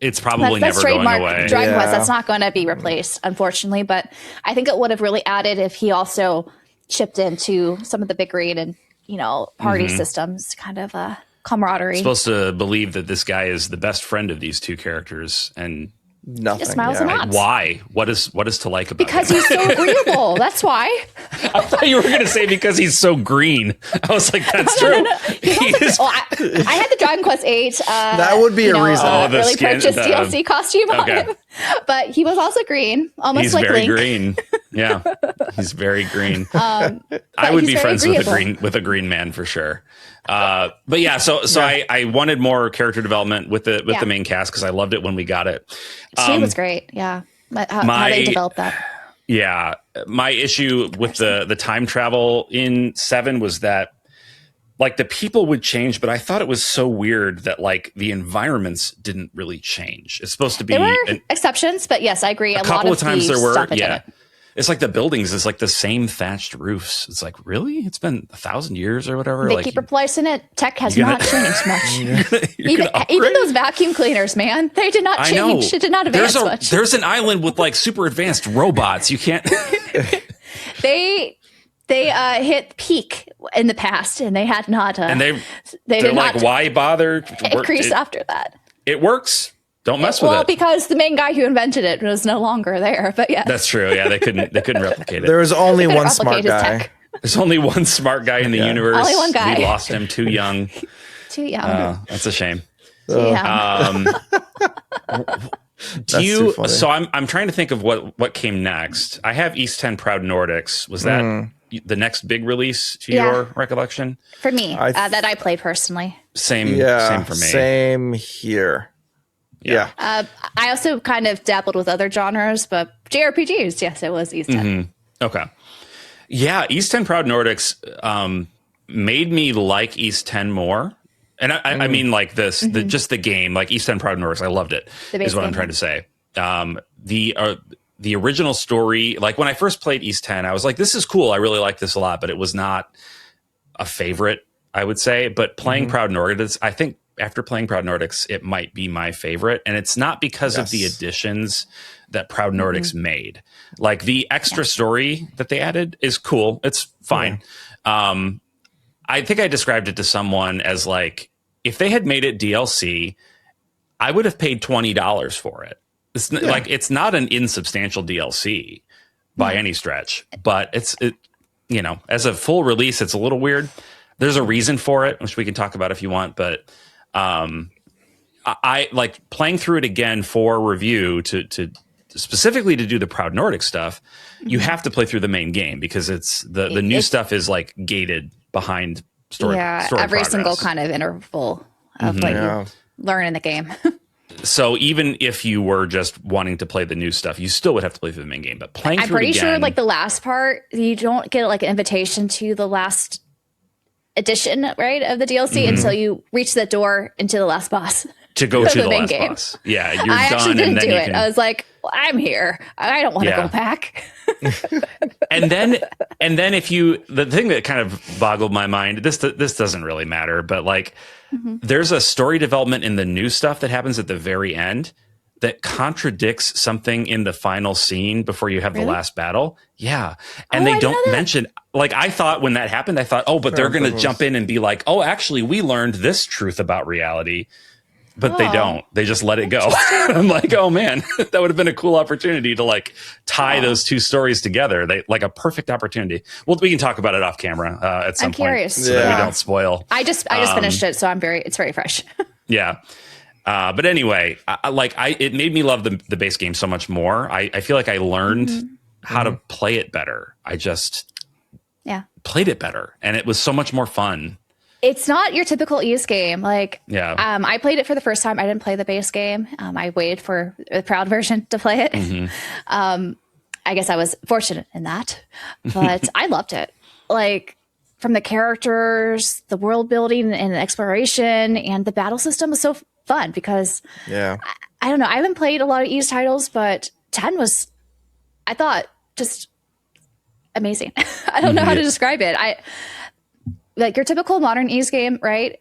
It's probably never going away. Dragon Quest, that's not going to be replaced, unfortunately. But I think it would have really added if he also chipped into some of the bickering and, you know, party systems, kind of camaraderie. I'm supposed to believe that this guy is the best friend of these two characters, and nothing. Just smiles and nods. Why? What is to like about because him? He's so agreeable. That's why. I thought you were going to say because he's so green. I was like, that's true. No. I had the Dragon Quest 8. That would be a reason. Really purchased DLC costume on him. But he was also green, almost he's like very Link. Green. Yeah, he's very green. I would be friends with a green man for sure. But yeah, so I wanted more character development with the main cast because I loved it when we got it. She was great. Yeah, how they developed that. Yeah, my issue with the time travel in 7 was that like the people would change, but I thought it was so weird that like the environments didn't really change. It's supposed to be there were exceptions, but yes, I agree. A couple lot of times there were. Yeah. It's like the buildings. It's like the same thatched roofs. It's like, really? It's been 1,000 years or whatever. They like, keep replacing it. Tech has not changed much. even those vacuum cleaners, man, they did not change. It did not advance much. There's an island with like super advanced robots. You can't. They hit peak in the past, and they had not. And they're like, why bother? Increase after that. It works. Don't mess with it. Well, because the main guy who invented it was no longer there. But yeah, that's true. Yeah, they couldn't replicate it. There was only one smart guy. There's only one smart guy in the universe. Only one guy. We lost him too young. Too young. That's a shame. Yeah. So I'm trying to think of what came next. I have East 10 Proud Nordics. Was that the next big release to your recollection? For me, that I played personally. Same for me. Same here. Yeah. I also kind of dabbled with other genres, but JRPGs, yes, it was East 10. Okay. Yeah, East 10 Proud Nordics made me like East 10 more. And I mean, like just the game, like East 10 Proud Nordics, I loved it, is what I'm trying to say. The original story, like when I first played East 10, I was like, this is cool. I really like this a lot, but it was not a favorite, I would say. But playing Proud Nordics, I think after playing Proud Nordics, it might be my favorite. And it's not because of the additions that Proud Nordics made. Like the extra story that they added is cool. It's fine. I think I described it to someone as like, if they had made it DLC, I would have paid $20 for it. It's like, it's not an insubstantial DLC by any stretch, but it's as a full release, it's a little weird. There's a reason for it, which we can talk about if you want, but I like playing through it again for review to specifically to do the Proud Nordic stuff. You have to play through the main game because it's the new stuff is like gated behind story every progress. Single kind of interval of what you learn in the game. So even if you were just wanting to play the new stuff, you still would have to play through the main game. But playing I'm through pretty it again, sure like the last part, you don't get like an invitation to the last edition, right, of the DLC until you reach the door into the last boss. To go to the last boss. Yeah, you're I done. actually didn't and then do you it. can, I was like, well, I'm here. I don't want to go back. and then if you, the thing that kind of boggled my mind, this doesn't really matter, but like there's a story development in the new stuff that happens at the very end that contradicts something in the final scene before you have the last battle. Yeah. And they don't mention, like, I thought when that happened, I thought, but they're going to jump in and be like, oh, actually, we learned this truth about reality. But they don't. They just let it go. I'm like, oh man, that would have been a cool opportunity to like tie those two stories together. They like a perfect opportunity. Well, we can talk about it off camera at some point, so that we don't spoil. I just finished it, so it's very fresh. Yeah. But anyway, it made me love the base game so much more. I feel like I learned how to play it better. I just played it better, and it was so much more fun. It's not your typical East game. Like, I played it for the first time. I didn't play the base game. I waited for the Proud version to play it. I guess I was fortunate in that, but I loved it. Like, from the characters, the world building and exploration, and the battle system was so fun because I don't know. I haven't played a lot of East titles, but 10 was, I thought, just amazing. I don't know how to describe it. Like your typical modern East game, right?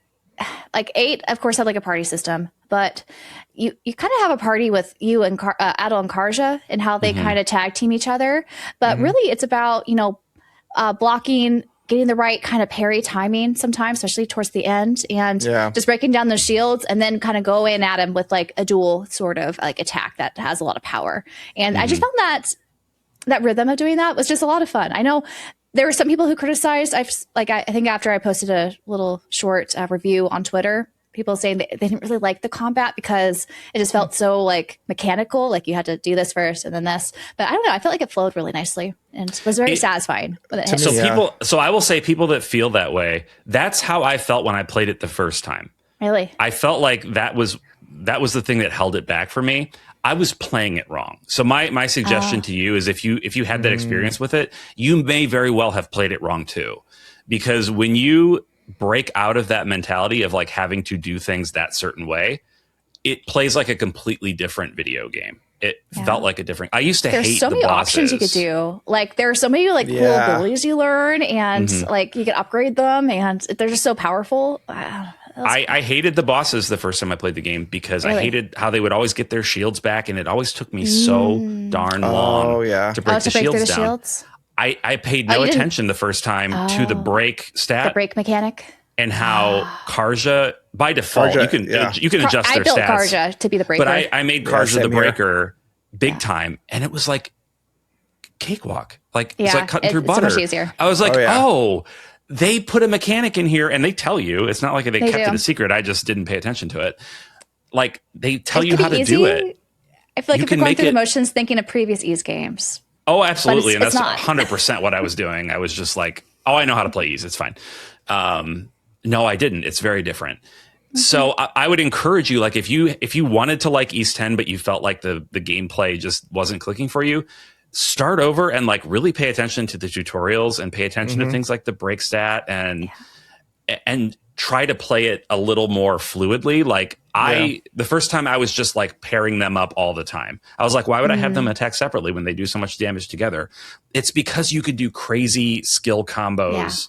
Like 8, of course, had like a party system, but you kind of have a party with you and Adel and Karja and how they kind of tag team each other. But really, it's about blocking, getting the right kind of parry timing sometimes, especially towards the end, and just breaking down those shields, and then kind of go in at him with like a dual sort of like attack that has a lot of power. And I just found that rhythm of doing that was just a lot of fun. I know there were some people who criticized. I think after I posted a little short review on Twitter, people saying they didn't really like the combat because it just felt so like mechanical. Like you had to do this first and then this. But I don't know. I felt like it flowed really nicely and was very satisfying when it hit. So I will say people that feel that way, that's how I felt when I played it the first time. Really? I felt like that was the thing that held it back for me. I was playing it wrong. So my suggestion to you is if you had that experience with it, you may very well have played it wrong too. Because when you break out of that mentality of like having to do things that certain way, it plays like a completely different video game. It felt like a different. I used to hate the bosses. There's so many options you could do. Like there are so many like cool abilities you learn, and like you can upgrade them, and they're just so powerful. I hated the bosses the first time I played the game because I hated how they would always get their shields back, and it always took me so darn long to break the shields down. Shields? I paid no attention the first time to the break stat, the break mechanic, and how Karja by default you can adjust their stats. I built Karja to be the breaker, but I made Karja the breaker big time, and it was like cakewalk. Like it's like cutting through butter. So much easier. I was like, they put a mechanic in here, and they tell you. It's not like they kept it a secret. I just didn't pay attention to it. Like they tell you how to do it. I feel like if you're going through the motions thinking of previous Ys games. Oh, absolutely. And that's 100% what I was doing. I was just like, oh, I know how to play Ys. It's fine. No, I didn't. It's very different. So I would encourage you, like if you wanted to like Ys 10, but you felt like the gameplay just wasn't clicking for you, start over and like really pay attention to the tutorials and pay attention to things like the break stat and try to play it a little more fluidly. Like the first time I was just like pairing them up all the time. I was like, why would I have them attack separately when they do so much damage together? It's because you could do crazy skill combos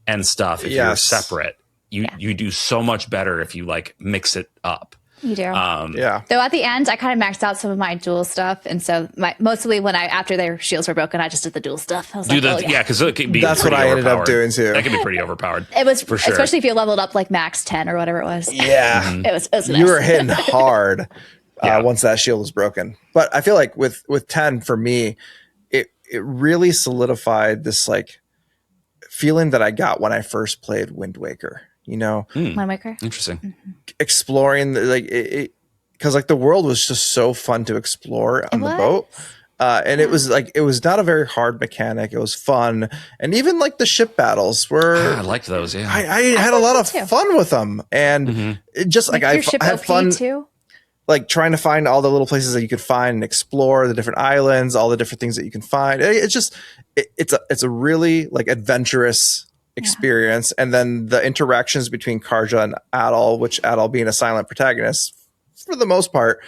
and stuff if you're separate. You do so much better if you like mix it up. You do. Though at the end, I kind of maxed out some of my dual stuff. And so mostly after their shields were broken, I just did the dual stuff. I was because it could be that's what I ended up doing too. That could be pretty overpowered. It was, for sure. Especially if you leveled up like max 10 or whatever it was. Yeah. It was nice. You were hitting hard once that shield was broken. But I feel like with 10, for me, it really solidified this like feeling that I got when I first played Wind Waker. Wind Waker. Interesting. Exploring because like the world was just so fun to explore on the boat. And it was not a very hard mechanic. It was fun. And even like the ship battles were, I liked those. Yeah. I had a lot of fun with them. And it just like I had fun too. Like trying to find all the little places that you could find and explore the different islands, all the different things that you can find. It's a really like adventurous experience. And then the interactions between Karja and Adal, which Adal being a silent protagonist for the most part,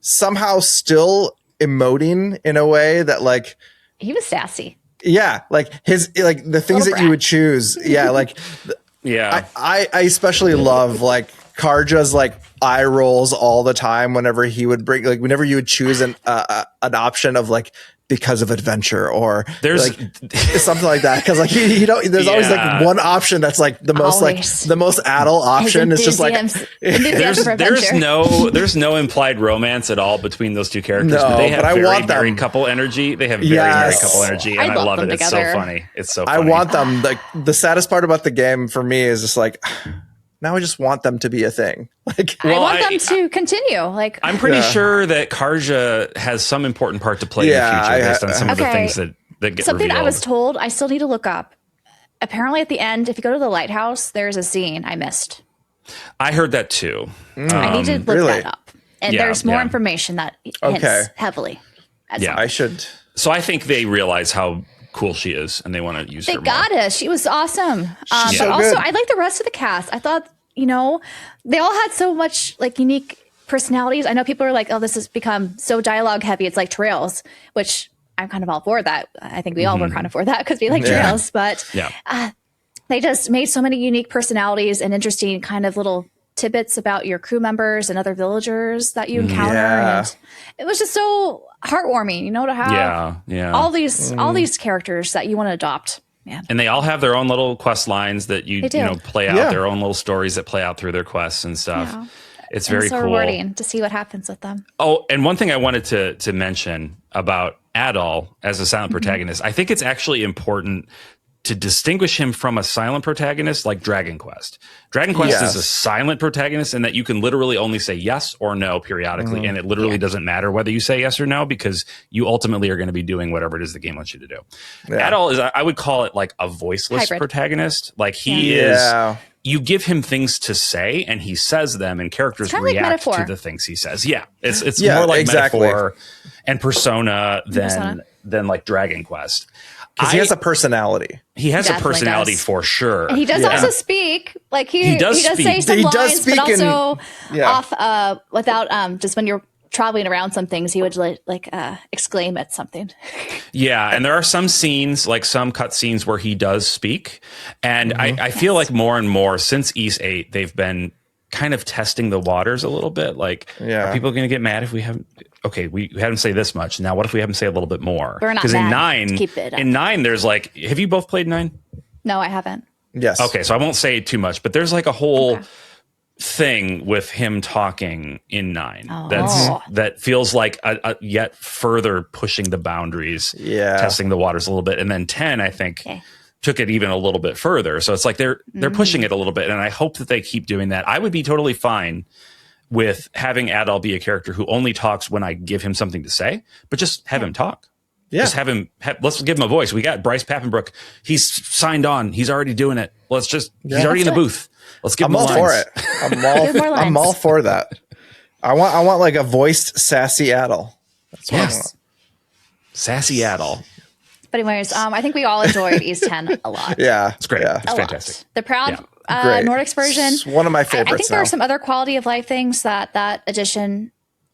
somehow still emoting in a way that like he was sassy. Yeah, like his like the things that you would choose. Yeah, like I especially love like Karja's like eye rolls all the time whenever he would bring like whenever you would choose an option of like because of adventure or there's like something like that because like he there's always like one option that's like the most like the most adult option. It's just like there's no implied romance at all between those two characters, but they have very married couple energy. They have very married couple energy, and I love it. It's so funny. It's so funny. I want them. Like the saddest part about the game for me is just like now I just want them to be a thing. Like, I want them to continue. Like, I'm pretty sure that Karja has some important part to play in the future based on some of the things that get something revealed. I was told. I still need to look up. Apparently, at the end, if you go to the lighthouse, there's a scene I missed. I heard that too. I need to look that up. And there's more information that hints heavily. I should. So I think they realize how cool she is and they want to use her more. They got us. She was awesome. But also, I like the rest of the cast. I thought, they all had so much like unique personalities. I know people are like, oh, this has become so dialogue heavy. It's like Trails, which I'm kind of all for that. I think we all were kind of for that because we like Trails. But they just made so many unique personalities and interesting kind of little tidbits about your crew members and other villagers that you encounter. And it was just so heartwarming, to have all these characters that you want to adopt. Yeah. And they all have their own little quest lines that you play out, their own little stories that play out through their quests and stuff. Yeah. It's very cool. Rewarding to see what happens with them. Oh, and one thing I wanted to mention about Adal as a silent protagonist, I think it's actually important to distinguish him from a silent protagonist like Dragon Quest. Dragon Quest is a silent protagonist in that you can literally only say yes or no periodically, and it literally doesn't matter whether you say yes or no because you ultimately are going to be doing whatever it is the game wants you to do. Adal is, I would call it like a voiceless protagonist. Like he is, you give him things to say and he says them and characters react to the things he says. Yeah, it's more like metaphor and persona than like Dragon Quest. Because he has a personality. He has a personality for sure. And he does also speak. Like he does say some lines, but also off without just when you're traveling around some things, he would like exclaim at something. Yeah, and there are some scenes, like some cut scenes where he does speak. And I feel like more and more since Ys 8, they've been kind of testing the waters a little bit. Like, are people going to get mad if we haven't? Okay, we had him say this much. Now, what if we have him say a little bit more? Because in 9, there's like, have you both played 9? No, I haven't. Yes. Okay, so I won't say too much, but there's like a whole thing with him talking in 9 that feels like a yet further pushing the boundaries, testing the waters a little bit. And then 10, I think, took it even a little bit further. So it's like they're pushing it a little bit, and I hope that they keep doing that. I would be totally fine with having Adol be a character who only talks when I give him something to say, but just have him talk. Yeah. Just have him. Let's give him a voice. We got Bryce Papenbrook. He's signed on. He's already doing it. He's already in the booth. Let's give him all for it. I'm all for that. I want like a voiced sassy Adol. That's what I want. Sassy Adol. But anyways, I think we all enjoyed East 10 a lot. Yeah, it's great. Yeah. It's fantastic. Lot. The Proud Nordics version. It's one of my favorites. I think there are some other quality of life things that edition.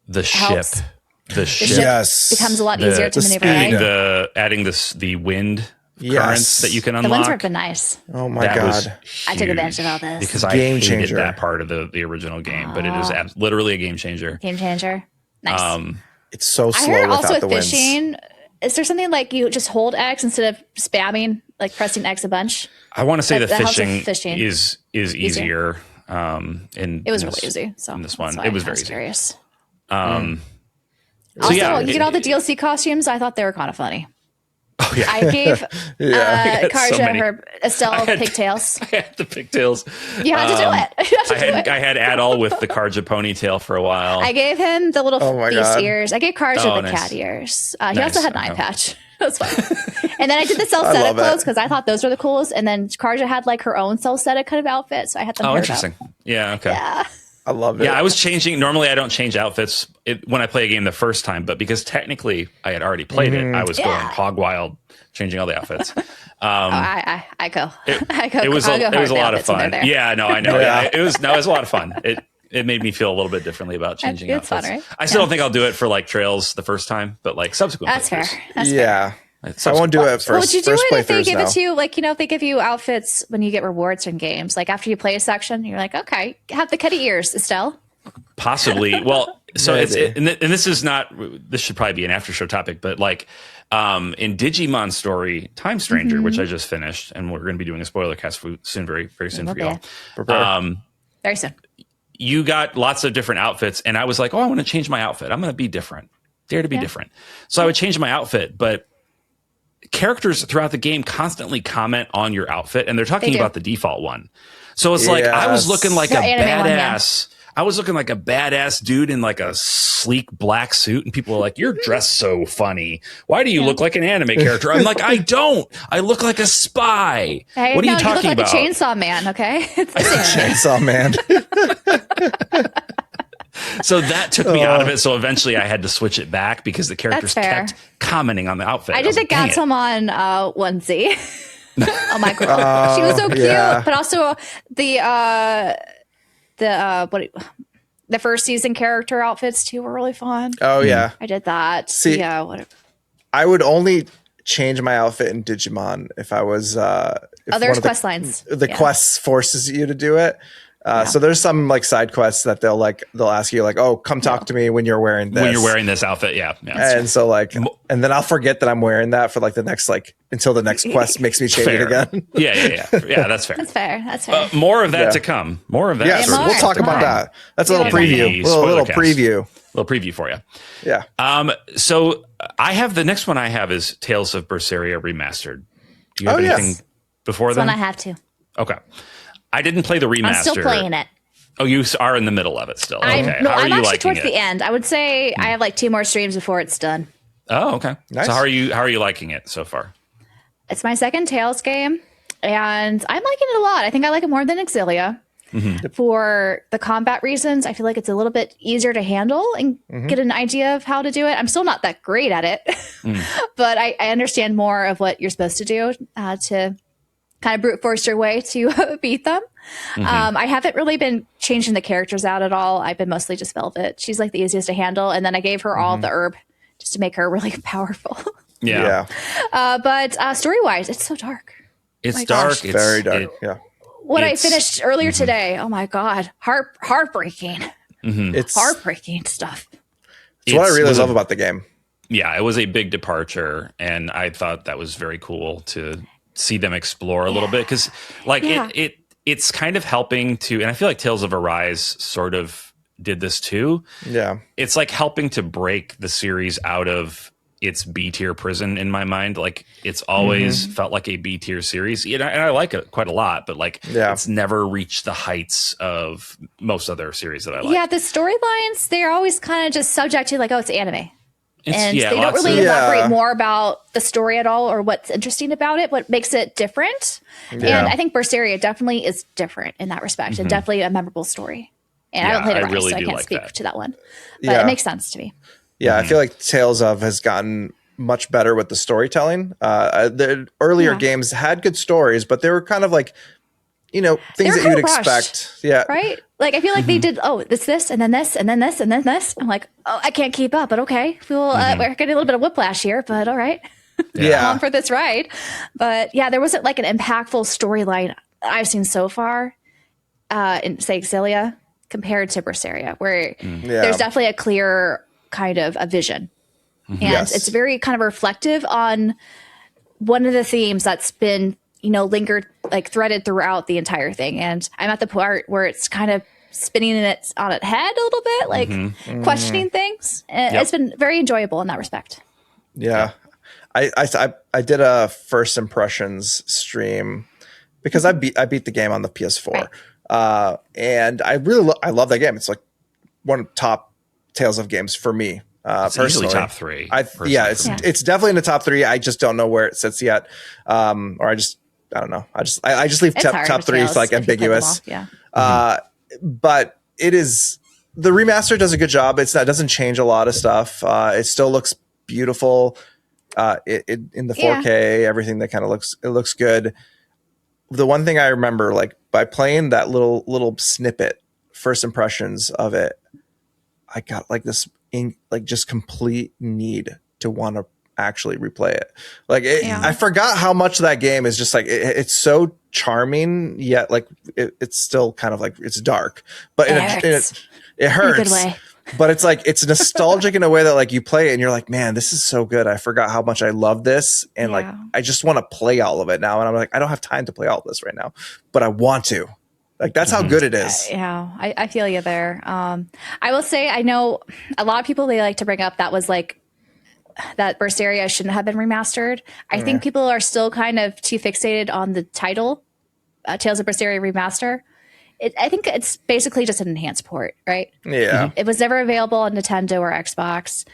The helps. ship. The ship becomes a lot easier to maneuver. Adding the wind currents that you can unlock. The winds have been nice. Oh my god! I took advantage of all this because I hated that part of the original game, but it is literally a game changer. Game changer. Nice. It's so slow. I heard without also the with fishing. Is there something like you just hold X instead of spamming, like pressing X a bunch? I want to say the fishing is easier. It was really easy. So in this one, it was very curious. So also, you get all the DLC costumes. I thought they were kind of funny. Oh yeah, I gave Karja her Estelle pigtails. I had the pigtails. You had to do it. I had Adol with the Karja ponytail for a while. I gave him the little beast ears. I gave Karja the cat ears. He also had an eye patch. That's fine. And then I did the Celceta clothes because I thought those were the coolest. And then Karja had like her own Celceta kind of outfit, so I had them. Oh, interesting. Up. Yeah. Okay. Yeah. I love it. Yeah, I was changing. Normally, I don't change outfits when I play a game the first time, but because technically I had already played it, I was going hog wild, changing all the outfits. I go. It was a lot of fun. Yeah, no, I know. Yeah, it was a lot of fun. It made me feel a little bit differently about changing outfits. Fun, right? I still don't think I'll do it for like trails the first time, but like subsequent. That's fair. That's fair. I won't do it first. Would you do it if they give it to you? Like, if they give you outfits when you get rewards in games, like after you play a section, you're like, okay, have the kitty ears, Estelle. Possibly. Well, so and this is not. This should probably be an after show topic, but like in Digimon Story, Time Stranger, which I just finished, and we're going to be doing a spoiler cast soon, very very soon for y'all. Very soon. You got lots of different outfits, and I was like, oh, I want to change my outfit. I'm going to be different. Dare to be different. So I would change my outfit, but characters throughout the game constantly comment on your outfit, and they're talking about the default one. So it's like I was looking like a badass. I was looking like a badass dude in like a sleek black suit, and people are like, "You're dressed so funny. Why do you look like an anime character?" I'm like, "I don't. I look like a spy." Hey, what are you talking about? You look like a Chainsaw Man, okay? It's Chainsaw Man. So that took me out of it. So eventually I had to switch it back because the characters kept commenting on the outfit. I did the Gatomon onesie. Oh my god, she was so cute. But also the first season character outfits too were really fun. Oh yeah, I did that. See, I would only change my outfit in Digimon if I was. There's quest lines. The quests forces you to do it. So there's some like side quests that they'll ask you like, oh, come talk to me when you're wearing this. When you're wearing this outfit, yeah. And so and then I'll forget that I'm wearing that for like the next until the next quest makes me change it again. Yeah. That's fair. That's fair. More of that to come. More of that. Yeah, we'll talk about that. That's a little preview. A little preview for you. Yeah. So I have the next one. I have is Tales of Berseria Remastered. Do you have anything before then? One I have to. Okay. I didn't play the remaster. I'm still playing it. Oh, you are in the middle of it still. Okay. I'm actually towards the end. I would say I have like 2 more streams before it's done. Oh, okay. Nice. So how are you liking it so far? It's my second Tales game, and I'm liking it a lot. I think I like it more than Exilia. For the combat reasons, I feel like it's a little bit easier to handle and get an idea of how to do it. I'm still not that great at it, but I understand more of what you're supposed to do to kind of brute force your way to beat them. I haven't really been changing the characters out at all. I've been mostly just Velvet. She's like the easiest to handle. And then I gave her all the herb just to make her really powerful. But story-wise, it's so dark. It's dark. It's very dark. What I finished earlier today, oh my God, heartbreaking. It's heartbreaking stuff. It's what I really love about the game. Yeah, it was a big departure. And I thought that was very cool to see them explore a little bit, because it's kind of helping to, and I feel like Tales of Arise sort of did this too. Yeah, it's like helping to break the series out of it's B tier Prison in my mind. Like it's always felt like a B tier series, and I like it quite a lot, but like it's never reached the heights of most other series that I like. Yeah, the storylines, they're always kind of just subject to like, oh, it's anime. And they don't really of, elaborate more about the story at all or what's interesting about it, what makes it different. Yeah. And I think Berseria definitely is different in that respect and definitely a memorable story. And I don't play the Rise, so I can't speak to that one. But it makes sense to me. Yeah, I feel like Tales of has gotten much better with the storytelling. The earlier games had good stories, but they were kind of like, you know, things that you'd expect. Yeah. Right? Like, I feel like they did, this, and then this, and then this, and then this. I'm like, I can't keep up, but okay. We're getting a little bit of whiplash here, but all right. Yeah. On for this ride. But yeah, there wasn't like an impactful storyline I've seen so far in, say, Xillia compared to Berseria, where there's definitely a clear kind of a vision. And it's very kind of reflective on one of the themes that's been, you know, lingered, like threaded throughout the entire thing. And I'm at the part where it's kind of spinning it on its head a little bit, like questioning things. And it's been very enjoyable in that respect. Yeah. I did a first impressions stream because I beat the game on the PS4. Right. And I really I love that game. It's like one of the top Tales of games for me. It's personally, top 3. It's definitely in the top 3. I just don't know where it sits yet. Or I don't know. I just leave top 3 like ambiguous. But it is, the remaster does a good job. It doesn't change a lot of stuff. It still looks beautiful. In the 4K, everything that kind of looks good. The one thing I remember, like by playing that little snippet, first impressions of it, I got like this just complete need to want to actually replay it. Like I forgot how much that game is just like it's so charming, yet like it's still kind of like it's dark, but it hurts. In a good way. But it's like it's nostalgic in a way that like you play it and you're like, man, this is so good. I forgot how much I love this, and like I just want to play all of it now. And I'm like, I don't have time to play all of this right now, but I want to. Like that's how good it is. I feel you there. I will say I know a lot of people, they like to bring up that was like that Berseria shouldn't have been remastered. I think people are still kind of too fixated on the title, Tales of Berseria Remaster. I think it's basically just an enhanced port, right? Yeah. It was never available on Nintendo or Xbox.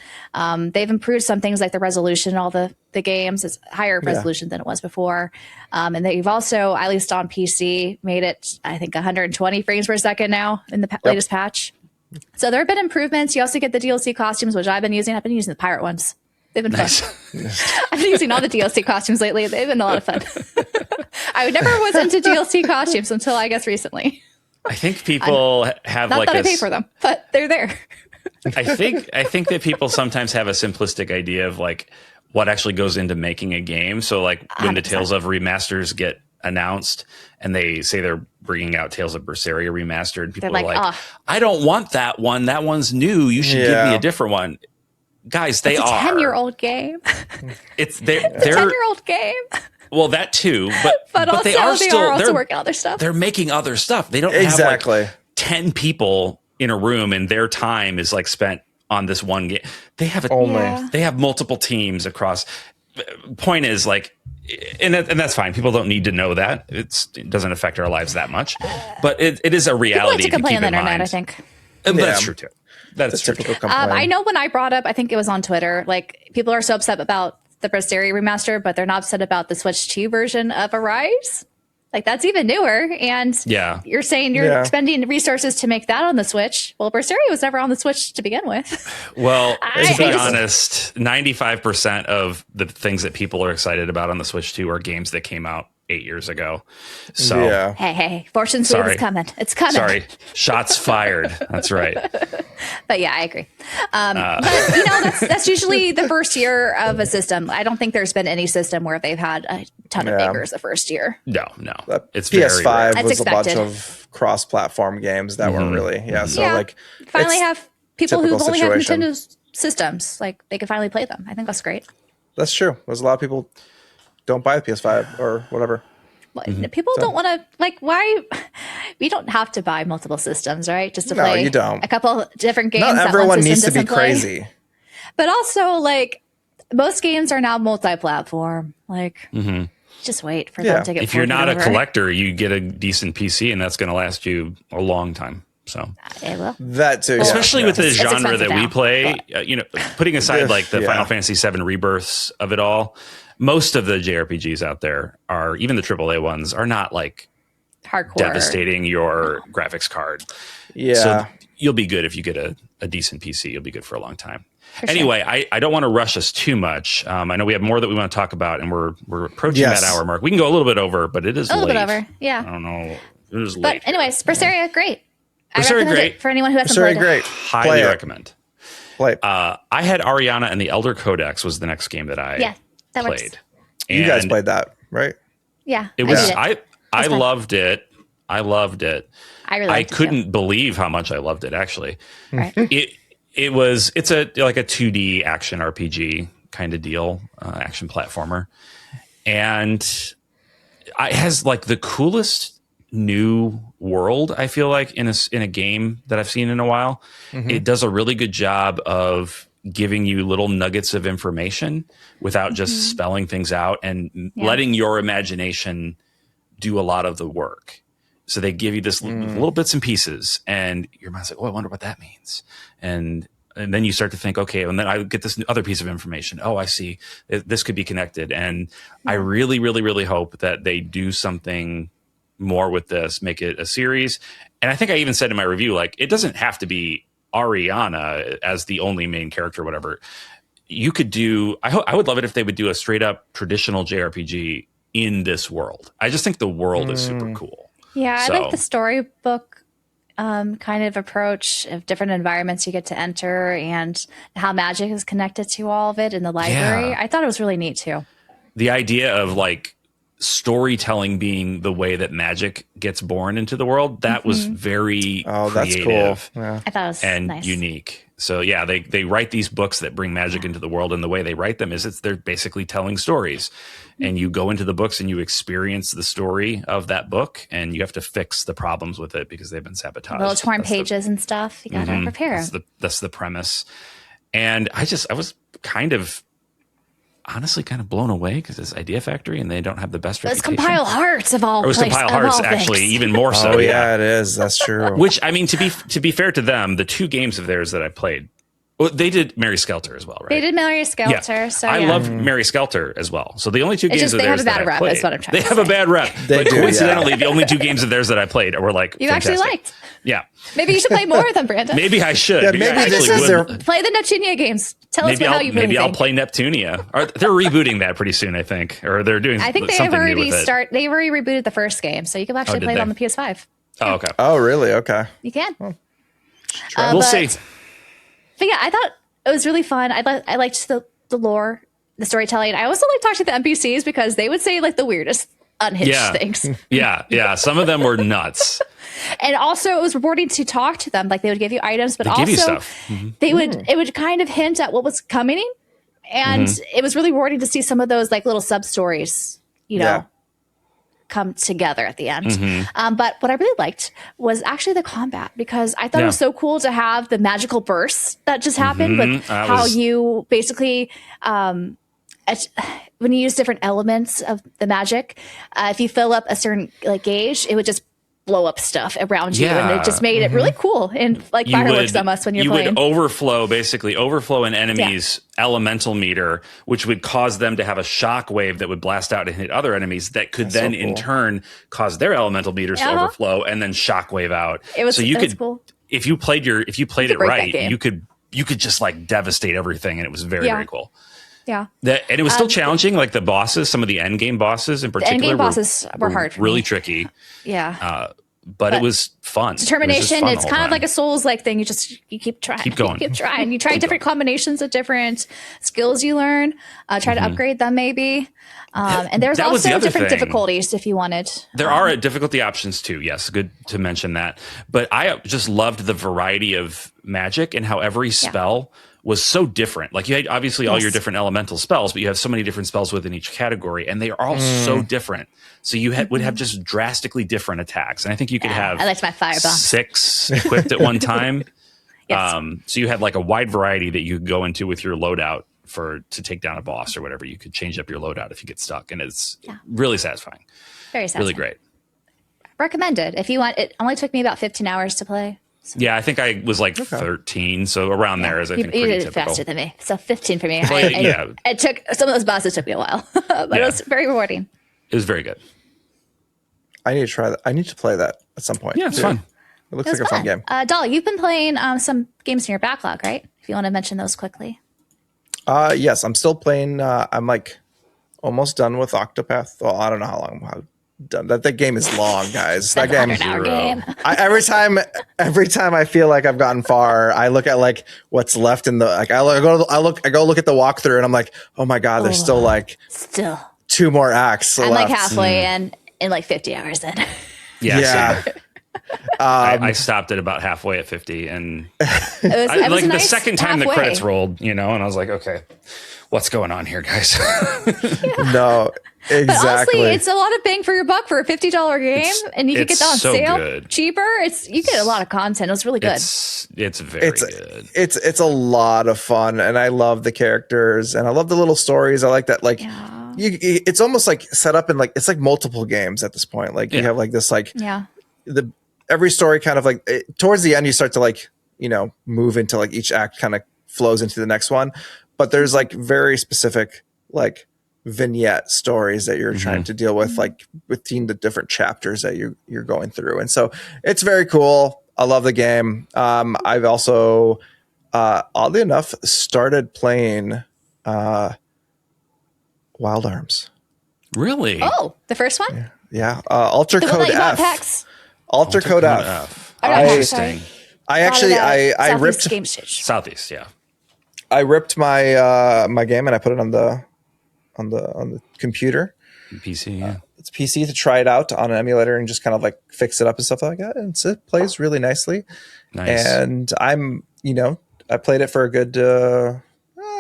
They've improved some things like the resolution, all the games. It's higher resolution than it was before. And they've also, at least on PC, made it, I think, 120 frames per second now in the latest patch. So there have been improvements. You also get the DLC costumes, which I've been using. I've been using the pirate ones. They've been fun. I've been using all the DLC costumes lately. They've been a lot of fun. I never was into DLC costumes until I guess recently. I think people have not like that I pay for them, but they're there. I think that people sometimes have a simplistic idea of like what actually goes into making a game. So like when 100%. The Tales of remasters get announced and they say they're bringing out Tales of Berseria remastered, people are like, I don't want that one. That one's new. You should give me a different one. Guys, it's a 10-year-old game. It's a 10-year-old game. Well, that too, but also, they are also working on other stuff. They're making other stuff. They don't have like 10 people in a room and their time is like spent on this one game. They have they have multiple teams across. Point is like, and that's fine. People don't need to know that. It doesn't affect our lives that much, but it is a reality. People like to complain on the internet, I think. That's true too. That's true. I know when I brought up, I think it was on Twitter, like people are so upset about the Berseria remaster, but they're not upset about the Switch 2 version of Arise. Like that's even newer. And you're saying you're spending resources to make that on the Switch. Well, Berseria was never on the Switch to begin with. Well, to be honest, 95% of the things that people are excited about on the Switch 2 are games that came out 8 years ago. So hey, Fortune Sweet is coming. It's coming. Sorry, shots fired. That's right. But yeah, I agree. But you know, that's usually the first year of a system. I don't think there's been any system where they've had a ton of bangers the first year. No. It's PS5 was a bunch of cross-platform games that weren't really. Like finally have people who only have Nintendo systems, like they can finally play them. I think that's great. That's true. There's a lot of people don't buy the PS5 or whatever. People don't want to, like, why? We don't have to buy multiple systems, right? Just to play you don't. a couple different games. Not everyone needs to be crazy. But also, like, most games are now multi-platform. Like, just wait for them to get. If you're not a collector, you get a decent PC, and that's going to last you a long time. So it will. That too, especially with the genre that we play. Putting aside like the Final Fantasy VII rebirths of it all, most of the JRPGs out there are, even the AAA ones, are not like hardcore devastating your graphics card. Yeah. So you'll be good if you get a decent PC. You'll be good for a long time. Anyway, sure. I don't want to rush us too much. I know we have more that we want to talk about, and we're approaching that hour mark. We can go a little bit over, but it is a little late. bit over. Yeah. I don't know. It is But late. anyways, Berseria, great. Berseria, great. It for anyone who hasn't played great. it. Highly recommend. Play. I had Ariana and the Elder Codex was the next game that I played. Works. You guys played that, right? Yeah. It was. I loved it. I loved it. I really liked it couldn't believe how much I loved it. Actually, right. It's a 2D action RPG kind of deal, action platformer, and it has like the coolest new world, I feel like, in a game that I've seen in a while. It does a really good job of giving you little nuggets of information without just spelling things out and letting your imagination do a lot of the work. So they give you this little bits and pieces, and your mind's like, oh, I wonder what that means. And then you start to think, okay, and then I get this other piece of information. Oh, I see. This could be connected. And I really, really, really hope that they do something more with this, make it a series. And I think I even said in my review, like, it doesn't have to be Ariana as the only main character or whatever. You could do, I would love it if they would do a straight up traditional JRPG in this world. I just think the world is super cool. Yeah, I like the storybook kind of approach of different environments you get to enter and how magic is connected to all of it in the library. Yeah. I thought it was really neat too. The idea of like storytelling being the way that magic gets born into the world, that was very creative. That's cool. Yeah. I thought it was nice. Unique. So yeah, they write these books that bring magic into the world, and the way they write them is they're basically telling stories. And you go into the books and you experience the story of that book, and you have to fix the problems with it because they've been sabotaged. Little torn pages and stuff. You gotta prepare. That's the premise. And I was honestly kind of blown away because it's Idea Factory and they don't have the best reputation. It's Compile Hearts of all places. It was Compile Hearts, actually, even more so. Oh yeah, it is. That's true. Which, I mean, to be fair to them, the two games of theirs that I played, well, they did Mary Skelter as well, right? They did Mary Skelter. Yeah. So I love Mary Skelter as well. So the only two games of they theirs have a bad that I rep, played, is what I'm trying to they have say. a bad rep. They but do, coincidentally, the only two games of theirs that I played were like you fantastic. actually liked. Yeah. Maybe you should play more of them, Branden. Maybe I should. Yeah, maybe this is their play the Neptunia games. Tell us how you really maybe think. I'll play Neptunia. They're rebooting that pretty soon, I think, or they're doing. I think they something already new with it. They already rebooted the first game, so you can actually play it on the PS5. Oh, okay. Oh, really? Okay. You can. We'll see. But yeah, I thought it was really fun. I liked the lore, the storytelling. I also like talking to the NPCs because they would say like the weirdest unhinged things. Yeah. Some of them were nuts. And also it was rewarding to talk to them. Like they would give you items, but they also give you stuff. They would it would kind of hint at what was coming. And it was really rewarding to see some of those like little sub stories, come together at the end. But what I really liked was actually the combat, because I thought it was so cool to have the magical bursts that just happened with how you basically when you use different elements of the magic, if you fill up a certain like gauge, it would just blow up stuff around you, and it just made it really cool and like fireworks almost when you're playing. You would overflow an enemy's elemental meter, which would cause them to have a shock wave that would blast out and hit other enemies that could in turn cause their elemental meters to overflow and then shock wave out. Was cool. If you played it right, you could just like devastate everything, and it was very, very cool. Yeah. And it was still challenging, like the bosses, some of the end game bosses in particular. The end game bosses were hard for really me. tricky. Yeah. But it was fun. Determination. It's kind of like a Souls-like thing. You keep trying. Keep going. You keep trying. You try different combinations of different skills you learn. Try to upgrade them maybe. And there's also different difficulties if you wanted. There are difficulty options too. Yes, good to mention that. But I just loved the variety of magic and how every spell was so different. Like you had obviously all your different elemental spells, but you have so many different spells within each category, and they are all so different. So you would have just drastically different attacks. And I think you could have I liked my firebomb. 6 equipped at one time. So you had like a wide variety that you could go into with your loadout to take down a boss or whatever. You could change up your loadout if you get stuck, and it's really satisfying. Very satisfying. Really great. Recommended if you want. It only took me about 15 hours to play. So. Yeah, I think I was like 13, so around there is I think you pretty did it typical. faster than me, so 15 for me. Well, It took some of those bosses took me a while, but it was very rewarding. It was very good. I need to try that. I need to play that at some point. Yeah, it's fun. It looks like a fun game. Dolly, you've been playing some games in your backlog, right? If you want to mention those quickly. Yes, I'm still playing. I'm like almost done with Octopath. Well, I don't know how long I'm done. That game is long, guys. That game. Every time I feel like I've gotten far, I look at like what's left in the like. I go look at the walkthrough, and I'm like, oh my god, there's still 2 more acts. I'm left. like halfway in like 50 hours in. Yeah. I stopped at about halfway at 50, and it was the second time the credits rolled, and I was like, okay, what's going on here, guys? No, exactly. But honestly, it's a lot of bang for your buck for a $50 game, and you can get that on sale cheaper. You get a lot of content. It was really good. It's very good. It's a lot of fun, and I love the characters, and I love the little stories. I like that, it's almost like set up in it's like multiple games at this point. Like you have like this every story kind of towards the end you start to move into like each act kind of flows into the next one, but there's like very specific vignette stories that you're trying to deal with within the different chapters that you're going through, and so it's very cool. I love the game. I've also oddly enough started playing Wild Arms. Really? Oh, the first one? Yeah. Alter Code F. Alter Code F. Interesting. I ripped Game Stage. Southeast, yeah. I ripped my my game and I put it on the computer. PC, yeah. It's PC to try it out on an emulator and just kind of fix it up and stuff like that. And it plays really nicely. Nice. And I'm, I played it for a good I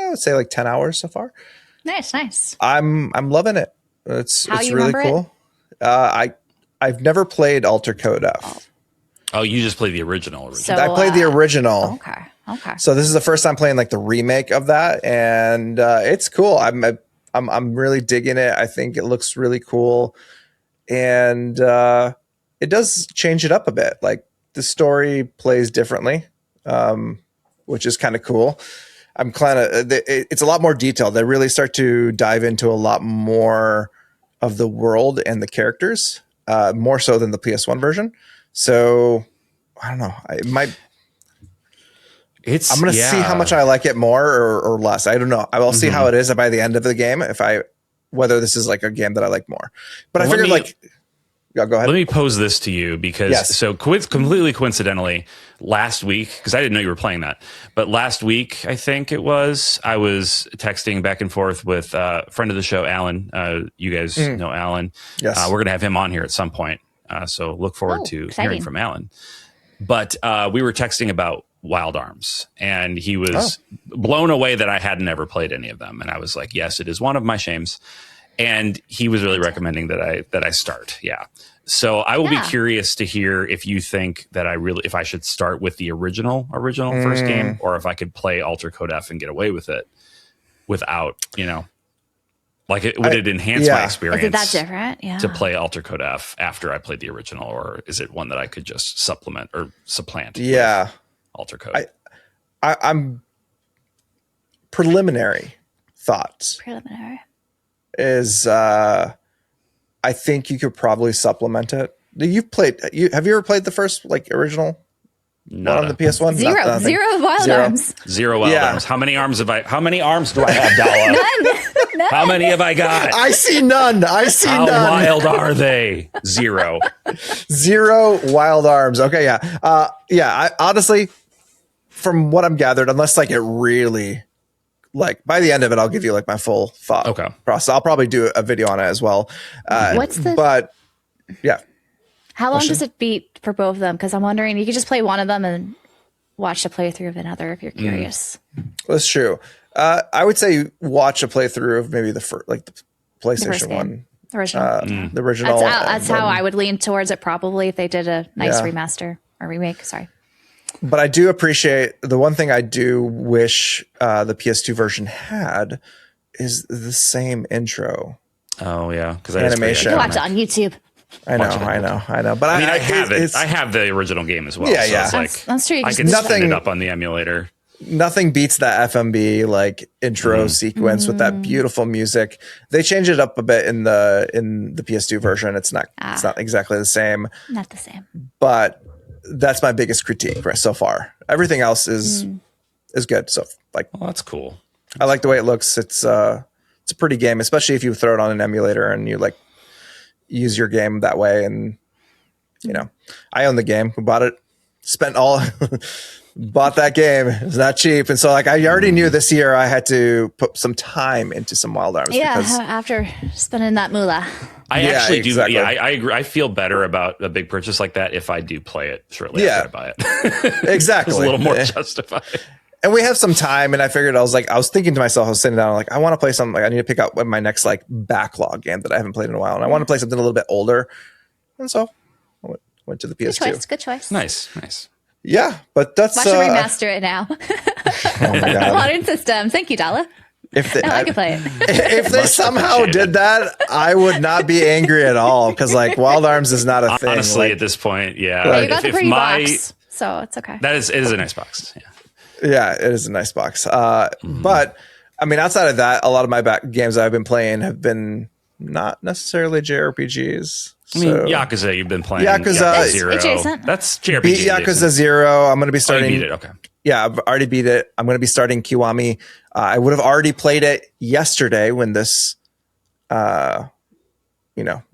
would say 10 hours so far. Nice. I'm loving it. It's really cool. I've never played Alter Code F. Oh, you just played the original. So, I played the original. Okay. So this is the first time playing the remake of that, and it's cool. I'm really digging it. I think it looks really cool, and it does change it up a bit. The story plays differently, which is kind of cool. I'm kind of it's a lot more detailed. They really start to dive into a lot more of the world and the characters, more so than the PS1 version. So I don't know. I'm going to see how much I like it more or less. I don't know. I will see how it is by the end of the game whether this is a game that I like more. But I figured go ahead. Let me pose this to you because completely coincidentally, last week, because I didn't know you were playing that, but last week, I think it was, I was texting back and forth with a friend of the show, Alan. You guys know Alan. Yes. We're going to have him on here at some point. So look forward to hearing from Alan. But we were texting about Wild Arms, and he was blown away that I had never played any of them. And I was like, yes, it is one of my shames. And he was really recommending that I start. Yeah. So I will be curious to hear if you think that if I should start with the original first game, or if I could play Alter Code F and get away with it without, would it enhance my experience? Is it that different? Yeah. To play Alter Code F after I played the original, or is it one that I could just supplement or supplant? Yeah. Alter Code. I'm preliminary thoughts. Is I think you could probably supplement it. Have you ever played the first original one on the PS1? Zero Wild Arms. Zero Wild Arms. How many arms do I have, Dalla? None. How many have I got? I see none. How wild are they? Zero Wild Arms. Okay, yeah. I honestly, from what I'm gathered, unless it really by the end of it, I'll give you my full thought process. I'll probably do a video on it as well. How long does it beat for both of them? Because I'm wondering, you could just play one of them and watch a playthrough of another if you're curious. That's true. I would say watch a playthrough of maybe the PlayStation one. The original. That's how I would lean towards it probably if they did a nice remaster or remake. Sorry. But I do appreciate the one thing I do wish the PS2 version had is the same intro. Oh yeah, because animation. Watch it on YouTube. I know. But I have it. I have the original game as well. Yeah. So that's true. I can set it up on the emulator. Nothing beats that FMB like intro sequence with that beautiful music. They changed it up a bit in the PS2 version. It's not exactly the same. Not the same. But that's my biggest critique so far. Everything else is good. So that's cool. I like the way it looks. It's a pretty game, especially if you throw it on an emulator and you like use your game that way. And I own the game. We bought it, bought that game. It's not cheap. And so I already knew this year I had to put some time into some Wild Arms. Yeah, after spending that moolah. I actually do. Exactly. Yeah, I agree. I feel better about a big purchase like that if I do play it shortly after I buy it. Exactly. It's a little more justified. And we have some time, and I figured I was thinking to myself, I was sitting down, I want to play something. I need to pick out my next backlog game that I haven't played in a while, and I want to play something a little bit older. And so I went to the PS2. Good choice. Nice. Yeah, but that's why should remaster it now? Oh my God. Modern system. Thank you, Dala. I can play it. If they somehow did that, I would not be angry at all because Wild Arms is not a thing. Honestly, at this point, yeah. You got the pretty box, so it's okay. It is a nice box. Yeah. Yeah, it is a nice box. But I mean, outside of that, a lot of my games I've been playing have been not necessarily JRPGs. I mean, Yakuza, you've been playing. Yakuza Zero. Adjacent. That's JRPG. Beat Yakuza 0. I'm going to be starting. Oh, you beat it. Okay. Yeah, I've already beat it. I'm going to be starting Kiwami. I would have already played it yesterday when this, when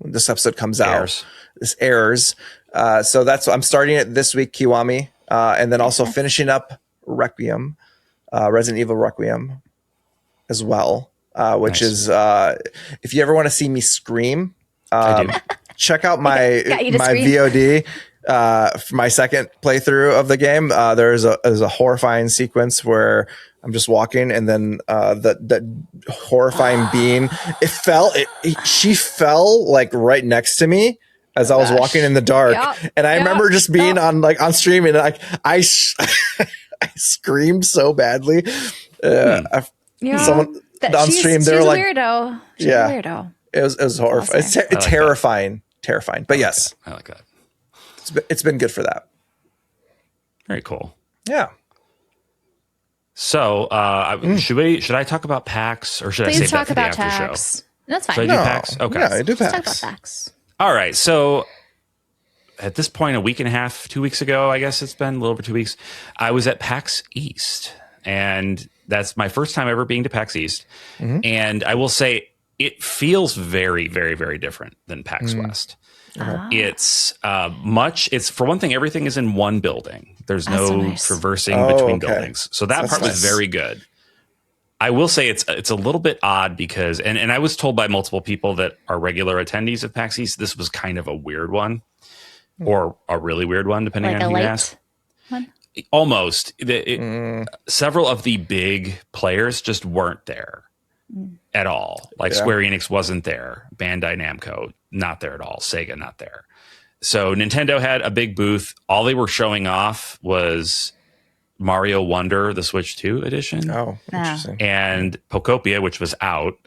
this episode comes out. This airs. So I'm starting it this week, Kiwami, and then also finishing up Requiem, Resident Evil Requiem, as well. Which is if you ever want to see me scream, check out my VOD. For my second playthrough of the game, there's a horrifying sequence where I'm just walking, and then the horrifying beam. She fell right next to me as I was walking in the dark, and I remember just being on stream, and I screamed so badly. Someone on stream, they were like, "Weirdo." She's a weirdo. It was horrifying. It's terrifying. But yes, I like that. It's been good for that. Very cool. Yeah. So, should I talk about PAX, or should I save that for the after show? That's fine. Should I do PAX? Okay. Yeah, I do PAX. Let's talk about PAX. All right. So, at this point, a week and a half, 2 weeks ago, I guess it's been a little over 2 weeks, I was at PAX East, and that's my first time ever being to PAX East. Mm-hmm. And I will say it feels very, very, very different than PAX West. It's for one thing, everything is in one building. There's no traversing between buildings. So that part was very good. I will say it's a little bit odd because, and I was told by multiple people that are regular attendees of PAX East, this was kind of a weird one, or a really weird one, depending on who you ask. Almost. Several of the big players just weren't there at all. Square Enix wasn't there. Bandai Namco, not there at all. Sega, not there. So Nintendo had a big booth. All they were showing off was Mario Wonder, the Switch 2 edition. Oh, interesting. And Pokopia, which was out.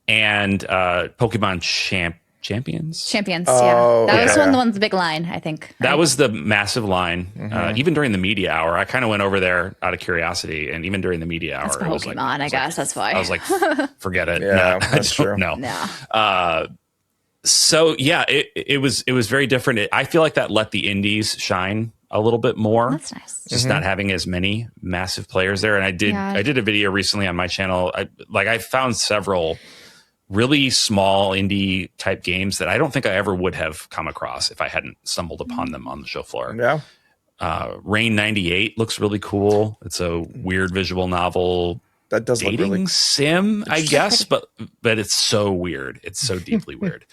And Pokemon Champions? Champions, yeah. That was one of the ones, the big line, I think. Right? That was the massive line. Even during the media hour, I kind of went over there out of curiosity, and even during the media hour, it was Pokemon, I guess that's why. I was like, forget it. Yeah, that's true. No. So yeah, it was very different. I feel like that let the indies shine a little bit more. That's nice. Just not having as many massive players there. And I did a video recently on my channel. I found several really small indie type games that I don't think I ever would have come across if I hadn't stumbled upon them on the show floor. Yeah. Rain 98 looks really cool. It's a weird visual novel. That does dating look really sim, I guess, but it's so weird. It's so deeply weird,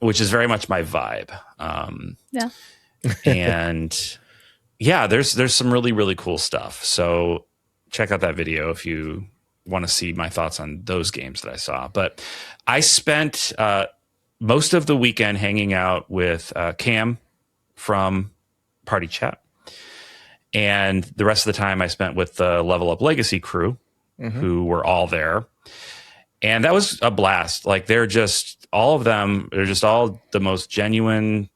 which is very much my vibe. And yeah, there's some really, really cool stuff. So check out that video if you want to see my thoughts on those games that I saw. But I spent most of the weekend hanging out with Cam from Party Chat. And the rest of the time I spent with the Level Up Legacy crew, who were all there. And that was a blast. Like they're just all of them. They're just all the most genuine,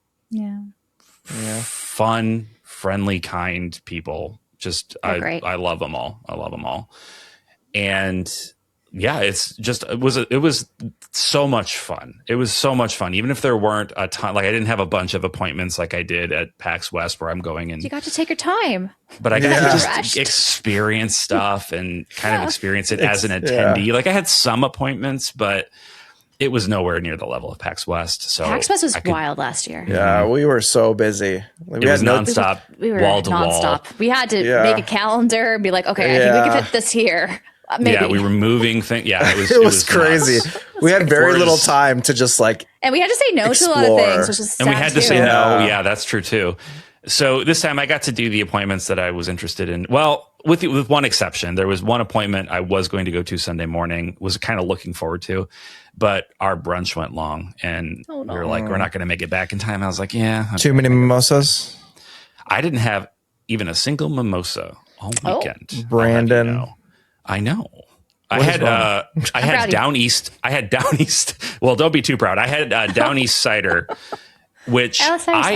fun, friendly, kind people. Just I love them all. I love them all. And yeah, it was so much fun. It was so much fun. Even if there weren't a ton, like I didn't have a bunch of appointments like I did at PAX West where I'm going and you got to take your time. But I got to just experience stuff and kind of experience it as an attendee. Yeah. Like I had some appointments, but it was nowhere near the level of PAX West. So PAX West was wild last year. Yeah, we were so busy. It was nonstop, wall to wall. We had to make a calendar and be like, okay, I think we can fit this here. Maybe. Yeah, we were moving things. Yeah, it was crazy. We had very little time to just like, and we had to say no to a lot of things, which is sad, and we had to say no. Yeah, that's true too. So this time I got to do the appointments that I was interested in. Well, with one exception, there was one appointment I was going to go to Sunday morning, was kind of looking forward to, but our brunch went long, and we were like, we're not going to make it back in time. I was like, too many mimosas. I didn't have even a single mimosa all weekend. Branden. I know. I had Down East. Well, don't be too proud. I had Down East cider, which I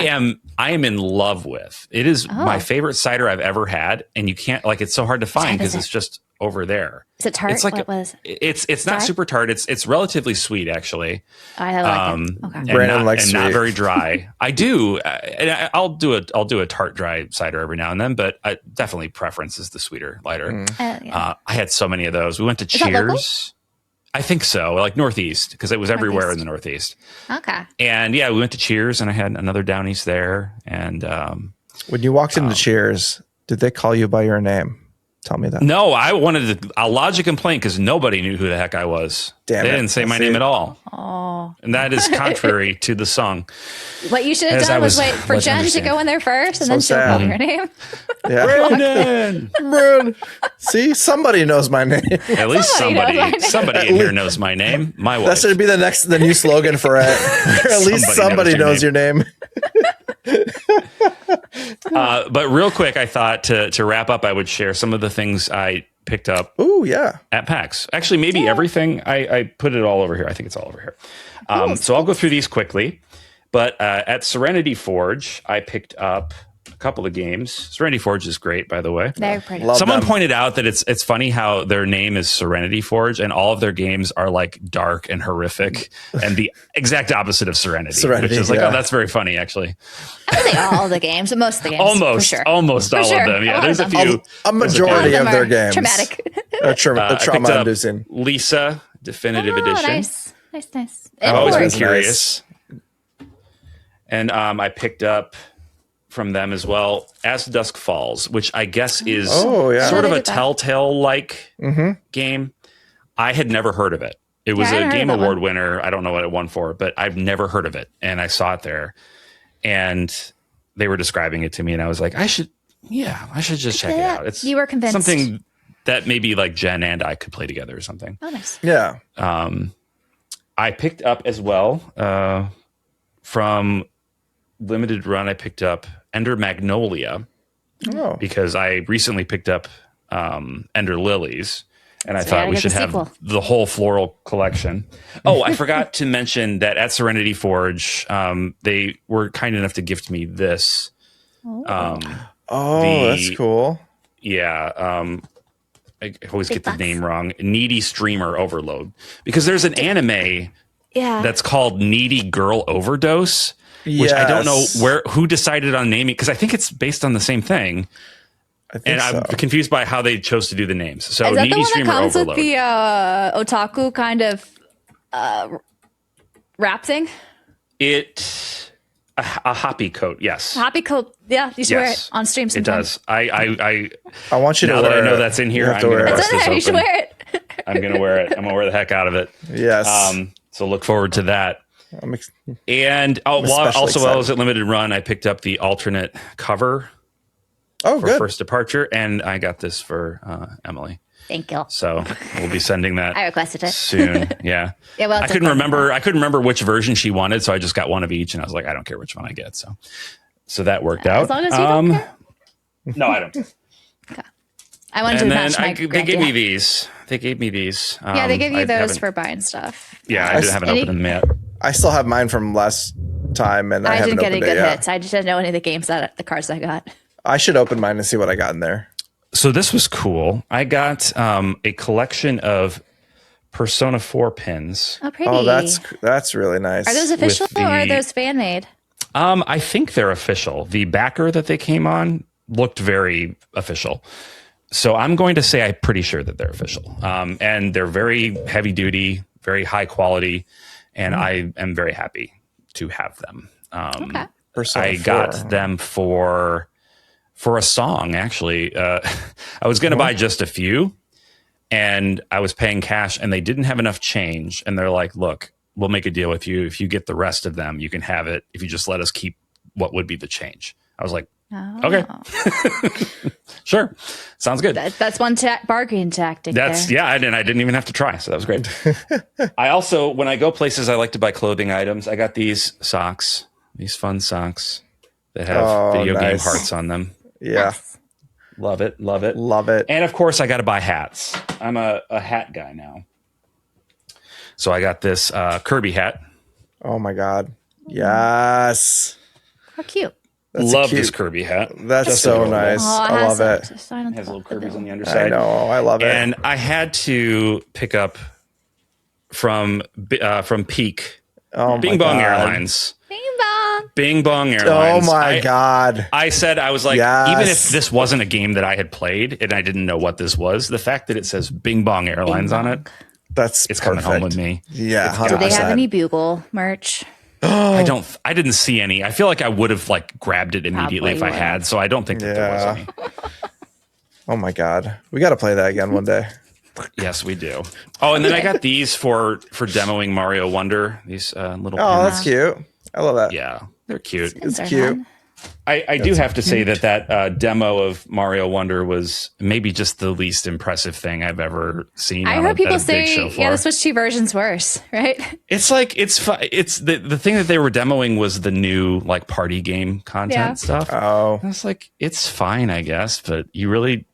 am in love with. It is my favorite cider I've ever had, and you can't it's so hard to find because it's just over there. Is it tart? It's like it's not super tart. It's relatively sweet actually. I like it. Okay. Branden likes sweet. Not very dry. I do. And I'll do a tart dry cider every now and then, but definitely preference is the sweeter, lighter. I had so many of those. We went to Cheers. I think so, like Northeast, because it was everywhere in the Northeast. Okay. And yeah, we went to Cheers, and I had another Down East there. And when you walked into Cheers, did they call you by your name? Tell me that. No, I wanted to lodge a complaint because nobody knew who the heck I was. They didn't say my name at all. Oh. And that is contrary to the song. What you should have done was wait for Jen to go in there first, and then she'll call your name. Yeah. Branden. See, somebody knows my name. At least somebody in here knows my name. My wife. That should be the new slogan for it. At least somebody knows your name. But real quick, I thought to wrap up, I would share some of the things I picked up. At PAX. Actually, maybe everything. I put it all over here. I think it's all over here. So I'll go through these quickly. But at Serenity Forge, I picked up a couple of games. Serenity Forge is great, by the way. They're pretty. Someone pointed out that it's funny how their name is Serenity Forge, and all of their games are like dark and horrific, and the exact opposite of Serenity which is like, oh, that's very funny, actually. I would say all the games, most of the games, almost all of them. Yeah, there's a few. A majority of their games, traumatic, trauma-inducing. Lisa Definitive Edition. Nice. I've always been curious. And I picked up from them as well As Dusk Falls, which I guess is sort of a Telltale-like game. I had never heard of it. It was a Game Award winner. I don't know what it won for, but I've never heard of it. And I saw it there. And they were describing it to me, and I was like, I should just check it out. You were convinced. Something that maybe like Jen and I could play together or something. Oh, nice. Yeah. I picked up as well from limited run. I picked up Ender Magnolia because I recently picked up Ender Lilies, and I thought we should have the whole floral collection. Oh, I forgot to mention that at Serenity Forge, they were kind enough to gift me this. That's cool. Yeah. I always get the name wrong. Needy Streamer Overload, because there's an anime that's called Needy Girl Overdose, which I don't know who decided on naming, because I think it's based on the same thing. I'm confused by how they chose to do the names. So is that Needy the one Streamer that comes Overload. With the otaku kind of wrap thing? A hoppy coat, yes. Hoppy coat, yeah. You should wear it on stream sometimes. It does. I want you to wear it. Now that I know it. that's in here, I'm going to bust this open. You should wear it. I'm going to wear it. I'm going to wear the heck out of it. Yes. So look forward to that. And while I was at limited run, I picked up the alternate cover for First Departure, and I got this for Emily. Thank you. So we'll be sending that. I requested it soon. Yeah. Well, I couldn't remember which version she wanted, so I just got one of each, and I was like, I don't care which one I get. So that worked out. As long as you don't care. No, I don't. Okay. I wanted to match my they gave me these. They gave me these. Yeah, they gave you those for buying stuff. Yeah, I haven't opened them yet. I still have mine from last time, and I didn't haven't get any opened good it yet. hits. I just didn't know any of the games the cards I got. I should open mine and see what I got in there. So this was cool. I got a collection of Persona 4 pins. Oh, pretty. Oh, that's really nice. Are those official or are those fan made? I think they're official. The backer that they came on looked very official. So I'm going to say I'm pretty sure that they're official. And they're very heavy duty, very high quality, and I am very happy to have them. Okay. I got them for a song, actually. I was going to buy just a few, and I was paying cash, and they didn't have enough change. And they're like, look, we'll make a deal with you. If you get the rest of them, you can have it. If you just let us keep what would be the change. I was like, okay. Sure. Sounds good. That's one bargaining tactic. Yeah, I didn't even have to try. So that was great. I also, when I go places, I like to buy clothing items. I got these socks, these fun socks that have video game hearts on them. Yeah. Love it. Love it. Love it. And of course, I got to buy hats. I'm a hat guy now. So I got this Kirby hat. Oh my God. Yes. How cute. Love this Kirby hat. That's just so nice. I love it. It has little Kirby's on the underside. I know. I love it. And I had to pick up from Peak. Bing Bong Airlines. Bing Bong Airlines. Oh my God. I said, I was like, even if this wasn't a game that I had played and I didn't know what this was, the fact that it says Bing Bong Airlines on it, it's coming home with me. Yeah. 100%. Do they have any Bugle merch? I didn't see any. I feel like I would have grabbed it immediately if I had. So I don't think that there was any. Oh my God. We got to play that again one day. Yes, we do. Oh, and then I got these for demoing Mario Wonder. These little. Oh, that's cute. I love that. Yeah, they're cute. It's cute. I do have to say that demo of Mario Wonder was maybe just the least impressive thing I've ever seen. I heard people say, the Switch 2 version's worse, right? It's the thing that they were demoing was the new party game content stuff. Oh, I was like, it's fine, I guess, but you really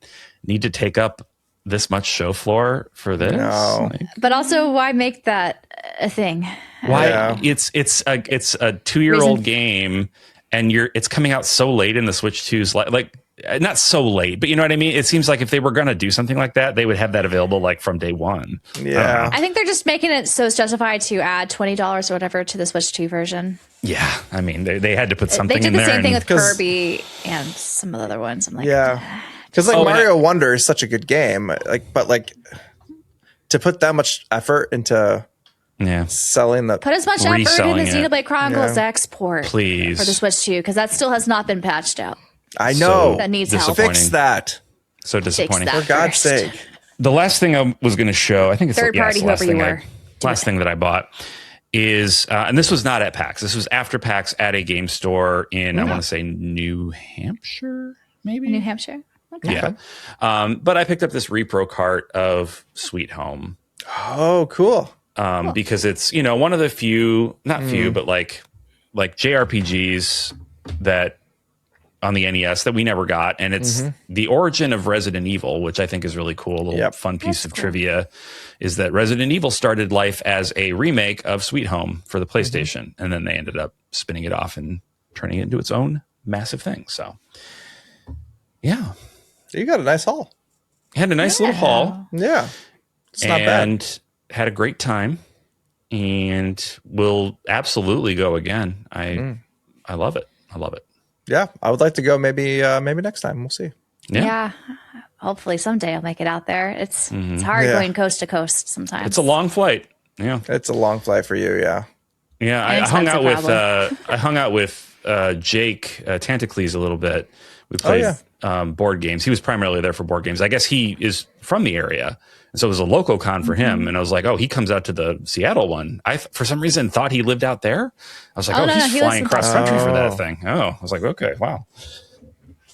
need to take up this much show floor for this. No. But also, why make that a thing? Why? Yeah. It's a 2-year-old game. And it's coming out so late in the Switch 2's not so late, but you know what I mean? It seems like if they were going to do something like that, they would have that available from day one. Yeah. I think they're just making it so it's justified to add $20 or whatever to the Switch 2 version. Yeah. I mean, they had to put something in there. They did the same thing with Kirby and some of the other ones. I'm like, yeah. Because Mario Wonder is such a good game. But to put that much effort into... Yeah, selling the put as much effort in the Xenoblade Chronicles export, please, for the Switch 2, because that still has not been patched out. I know that needs help. Fix that. So disappointing. For God's sake. The last thing I was going to show, I think it's third party, whoever you were. Last thing that I bought is, and this was not at PAX. This was after PAX at a game store in I want to say New Hampshire, maybe New Hampshire. Okay. Yeah, but I picked up this repro cart of Sweet Home. Oh, cool. Because it's one of the few, not few, but like JRPGs that on the NES that we never got, and it's the origin of Resident Evil, which I think is really cool. A little fun piece of trivia is that Resident Evil started life as a remake of Sweet Home for the PlayStation, and then they ended up spinning it off and turning it into its own massive thing. So, yeah, you got a nice haul. Had a nice little haul. Yeah, it's not bad. Had a great time, and will absolutely go again. I love it. I love it. Yeah, I would like to go maybe next time. We'll see. Yeah. Hopefully someday I'll make it out there. It's hard going coast to coast sometimes. It's a long flight. Yeah. It's a long flight for you, yeah. Yeah, I hung out with Jake Tantacles a little bit. We played board games. He was primarily there for board games. I guess he is from the area. And so it was a local con for him. And I was like, oh, he comes out to the Seattle one. I, for some reason, thought he lived out there. I was like, he's flying cross country for that thing. Oh, I was like, okay, wow.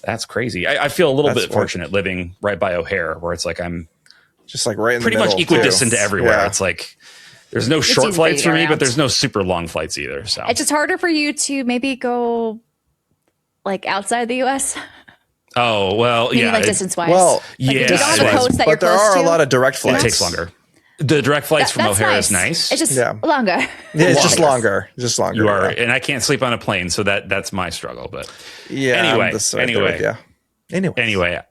That's crazy. I feel a little bit fortunate living right by O'Hare, where it's like I'm just right in pretty the much equidistant to everywhere. Yeah. It's like there's no short flights for me, but there's no super long flights either. So it's just harder for you to maybe go outside the US. Oh, well, Meaning, yeah. like distance-wise. Well, like, yeah, if you don't have a coast that you're but there close are to, a lot of direct flights. It takes longer. The direct flights from that's O'Hare is nice. It's just Yeah. longer. Yeah, it's just longer. Just longer. You are, yeah. and I can't sleep on a plane, so that's my struggle. But Yeah. anyway, Anyway.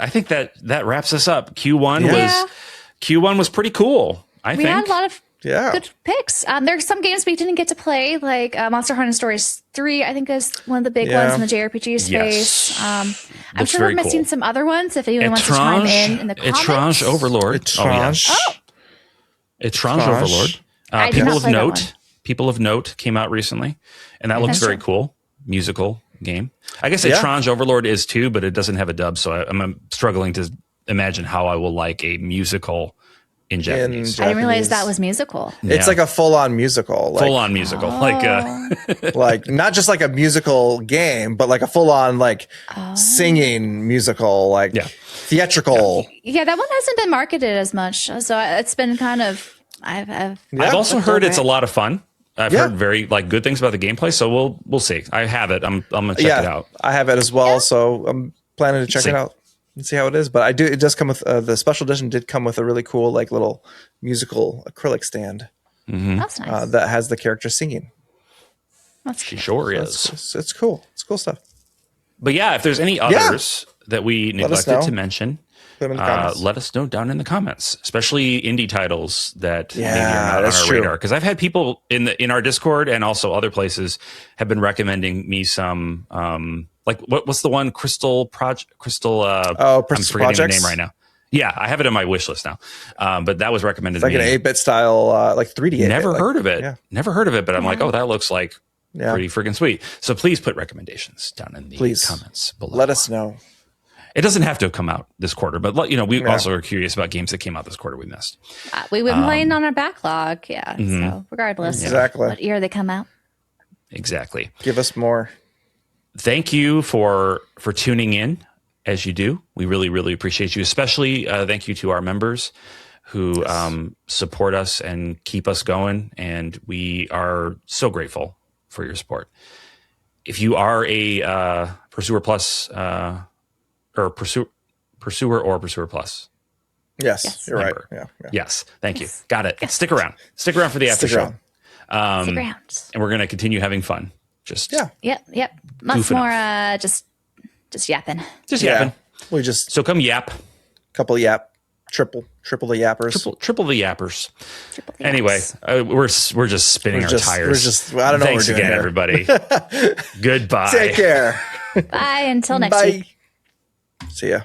I think that wraps us up. Q1 was pretty cool. I think We had a lot of Yeah. good picks. There's some games we didn't get to play, like Monster Hunter Stories 3, I think is one of the big ones in the JRPG space. I'm sure we're missing some other ones if anyone wants to chime in the comments. Etrange Overlord. Etrange. Etrange Overlord. People of Note came out recently, and that looks very cool. Musical game. I guess Etrange Overlord is too, but it doesn't have a dub, so I'm struggling to imagine how I will like a musical in Japanese. I didn't realize that was musical. It's like a full-on musical. Like not just like a musical game, but like a full-on like singing musical, like theatrical. Yeah, that one hasn't been marketed as much, so it's been kind of. I've also heard it's a lot of fun. I've heard very good things about the gameplay, so we'll see. I have it. I'm gonna check it out. I have it as well, so I'm planning to check it out and see how it is. But it does come with the special edition. Did come with a really cool like little musical acrylic stand. Mm-hmm. That's nice. That has the character singing. She sure is. It's cool. It's cool stuff. But yeah, if there's any others that we neglected to mention, let us know down in the comments, especially indie titles that maybe are not on our radar. Because I've had people in our Discord and also other places have been recommending me some like what's the one Crystal Project? I'm forgetting the name right now. Yeah, I have it on my wish list now. But that was recommended to me. Like an 8-bit style, like 3D 8-bit. Never heard of it. Yeah. Never heard of it, but I'm like, oh, that looks like pretty freaking sweet. So please put recommendations down in the comments below. Let us know. It doesn't have to come out this quarter, but we also are curious about games that came out this quarter we missed. We've been playing on our backlog, so regardless of what year they come out. Exactly. Give us more. Thank you for tuning in as you do. We really, really appreciate you. Especially thank you to our members who support us and keep us going. And we are so grateful for your support. If you are a Pursuer Plus or Pursuer Plus. Yes, you're member. right. Yeah. Yes. Thank you. Got it. Stick around. Stick around for the after show. Stick around. And we're going to continue having fun. Yep. Much more just yapping. Just yapping. So come yap. Couple yap. Triple the yappers. Triple the yappers. Anyway, we're just spinning our tires. I don't know. Thanks what we're doing again, everybody. Goodbye. Take care. Bye. Until next week. See ya.